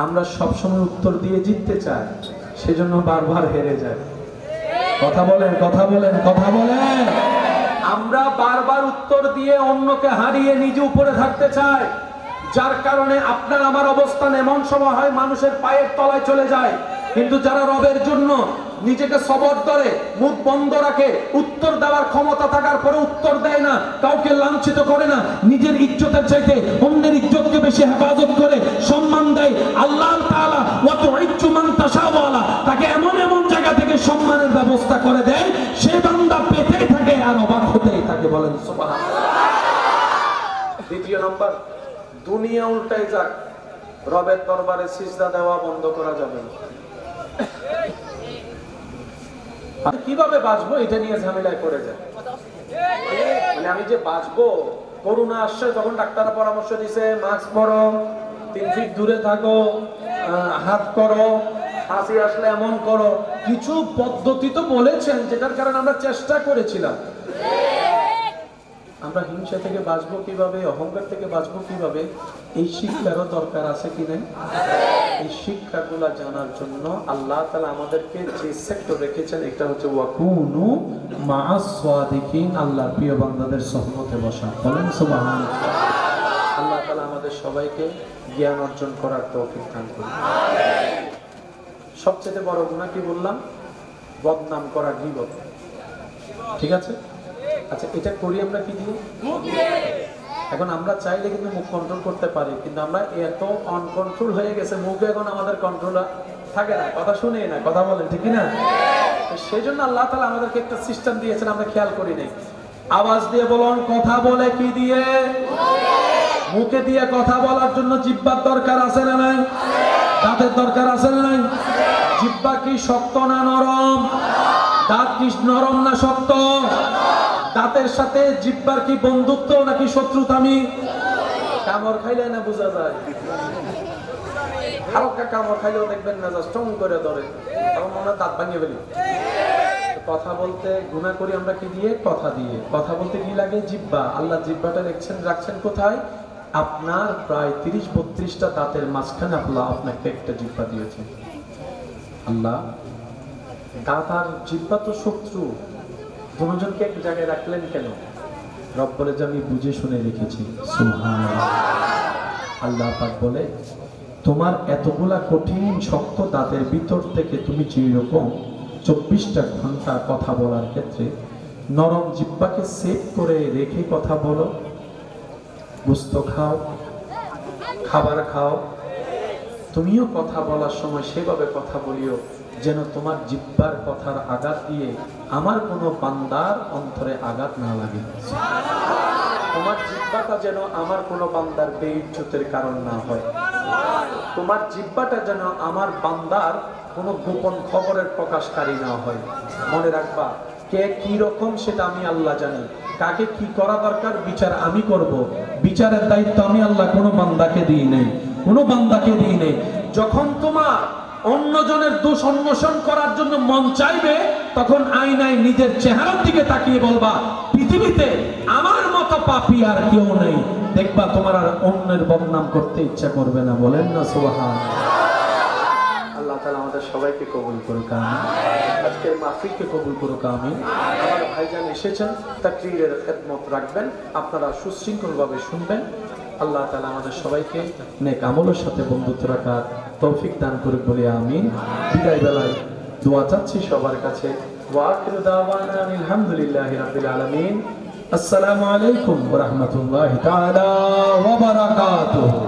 আমরা সবসময় উত্তর দিয়ে জিততে চাই, সেজন্য বারবার হেরে যায়। কথা বলেন, কথা বলেন, কথা বলেন। আমরা বারবার উত্তর দিয়ে অন্যকে হারিয়ে নিজে উপরে থাকতে চাই, যার কারণে আপনার আমার অবস্থান এমন সময় হয় মানুষের পায়ের তলায় চলে যায়। কিন্তু যারা রবের জন্য নিজেকে সবর ধরে, মুখ বন্ধ রাখে, উত্তর দেওয়ার ক্ষমতা থাকার পরে উত্তর দেয় না, কাউকে লাঞ্ছিত করে না, নিজের ইজ্জতের চাইতে অন্যের ইজ্জতকে বেশি হেফাজত করে সম্মান দেয়, আল্লাহ তাআলা ওয়া তুইজ্জু মান তাশাওয়ালা তাকে এমন এমন জায়গা থেকে সম্মানের ব্যবস্থা করে দেয়, সে বান্দা পেতেই থাকে আর অবাক হতেই থাকে। বলেন সুবহানাল্লাহ। দ্বিতীয় নম্বর, দুনিয়া উল্টাই যাক, রবের দরবারে সিজদা দেওয়া বন্ধ করা যাবে না। কিভাবে বাঁচবো এটা নিয়ে ঝামেলায় পড়ে যায়। মানে আমি যে বাঁচবো, করোনা আসছে তখন ডাক্তাররা পরামর্শ দিছে মাস্ক পরো, 3 ফিট দূরে থাকো, হাত করো, হাসি আসলে এমন করো, কিছু পদ্ধতি তো বলেছেন যেটার কারণে আমরা চেষ্টা করেছিলাম। আমরা হিংসা থেকে বাঁচবো কিভাবে, অহংকার থেকে বাঁচবো কিভাবে, এই শিক্ষারও দরকার আছে কি নাই? এই শিক্ষাগুলা জানার জন্য আল্লাহ তাআলা আমাদেরকে যে সেক্টর রেখেছেন, এটা হচ্ছে ওয়াকুনু মা'আস সাদিকিন, আল্লাহর প্রিয় বান্দাদের সুহবতে বসা। বলেন সুবহানাল্লাহ। আল্লাহ তাআলা আমাদের সবাইকে জ্ঞান অর্জন করার তৌফিক দান করুন। আমিন। সবচেয়ে বড় গুনাহ কি বললাম? বদনাম করা, গীবত। ঠিক আছে? আচ্ছা, এটা করি আমরা কি দিয়ে? মুখ দিয়ে। এখন আমরা চাইলে কিন্তু মুখ কন্ট্রোল করতে পারি, কিন্তু আমরা এত অনকন্ট্রোল হয়ে গেছে, মুখে এখন আমাদের কন্ট্রোল থাকে না, কথা শুনে না, কথা বলেন ঠিক না? সেই জন্য আল্লাহ তাআলা আমাদেরকে একটা সিস্টেম দিয়েছেন, আমরা খেয়াল করি নাই। আওয়াজ দিয়ে বলুন, কথা বলে কি দিয়ে? মুখে দিয়ে কথা বলার জন্য জিহ্বার দরকার আছে না নাই? দাঁতের দরকার আছে না নাই? জিহ্বা কি শক্ত না নরম? দাঁত কি নরম না শক্ত? দাঁতের সাথে জিহ্বার কি বন্ধুত্ব নাকি শত্রুতামি? কামড় খাইলে না বোঝা যায়, হালকা কামড় খাইলেও দেখবেন না যা স্ট্রং করে ধরে, তখন মনে হয় দাঁত ভাঙিয়ে ফেলি। কথা বলতে গুনাহ করি আমরা কি দিয়ে? কথা দিয়ে। কথা বলতে কি লাগে? জিহ্বা। আল্লাহ জিহ্বাটা রাখছেন কোথায়? আপনার প্রায় 30-32টা দাঁতের মাঝখানে আল্লাহ আপনাকে একটা জিহ্বা দিয়েছেন। আল্লাহ দাঁত আর জিহ্বা তো শত্রু, দুজনকে এক জায়গায় রাখলেন কেন? রব বলে যে আমি বুঝে শুনে রেখেছি। সুবহানাল্লাহ। আল্লাহ পাক বলে তোমার এতগুলা কঠিন শক্ত দাঁতের ভিতর থেকে তুমি যেরকম 24টা ঘন্টা কথা বলার ক্ষেত্রে নরম জিহ্বাকে সেভ করে রেখে কথা বলো, গোশত খাও, খাবার খাও, তুমিও কথা বলার সময় সেভাবে কথা বলিও যেন তোমার জিহ্বার কথার আঘাত দিয়ে আমার কোনো বান্দার অন্তরে আঘাত না লাগে। তোমার জিহ্বাটা যেন আমার কোনো বান্দার বেইজ্জতের কারণ না হয়। তোমার জিহ্বাটা যেন আমার বান্দার কোনো গোপন খবরের প্রকাশকারী না হয়। মনে রাখবা, কে কি রকম সেটা আমি আল্লাহ জানি, কাকে কি করা দরকার বিচার আমি করব। বিচারের দায়িত্ব আমি আল্লাহ কোনো বান্দাকে দিই নাই, কোনো বান্দাকে দিই নাই। যখন তোমার অন্যজনের দোষ অন্বেষণ করার জন্য মন চাইবে, তখন আয়নায় নিজের চেহারার দিকে তাকিয়ে বলবা পৃথিবীতে আমার মতো পাপী আর কেউ নেই। দেখবা তোমার আর অন্যের বদনাম করতে ইচ্ছা করবে না। বলেন না সুবহানাল্লাহ। আল্লাহ তাআলা আমাদের সবাইকে কবুল করুক। আমিন। আজকের মাহফিলকে কবুল করুক। আমিন। আমার ভাইজান এসেছেন, তাকরীরের খেদমত রাখবেন, আপনারা সুশৃঙ্খলভাবে শুনবেন। আল্লাহ তাআলা আমাদের সবাইকে নেক আমলের সাথে বন্ধুত্ব রাখার তৌফিক দান করুক বলে আমিন। বিদায় বেলায় দোয়া চাচ্ছি সবার কাছে। ওয়া আখিরু দাওয়ানা আলহামদুলিল্লাহি রাব্বিল আলামিন। আসসালামু আলাইকুম ওয়া রাহমাতুল্লাহি তাআলা ওয়া বারাকাতুহু।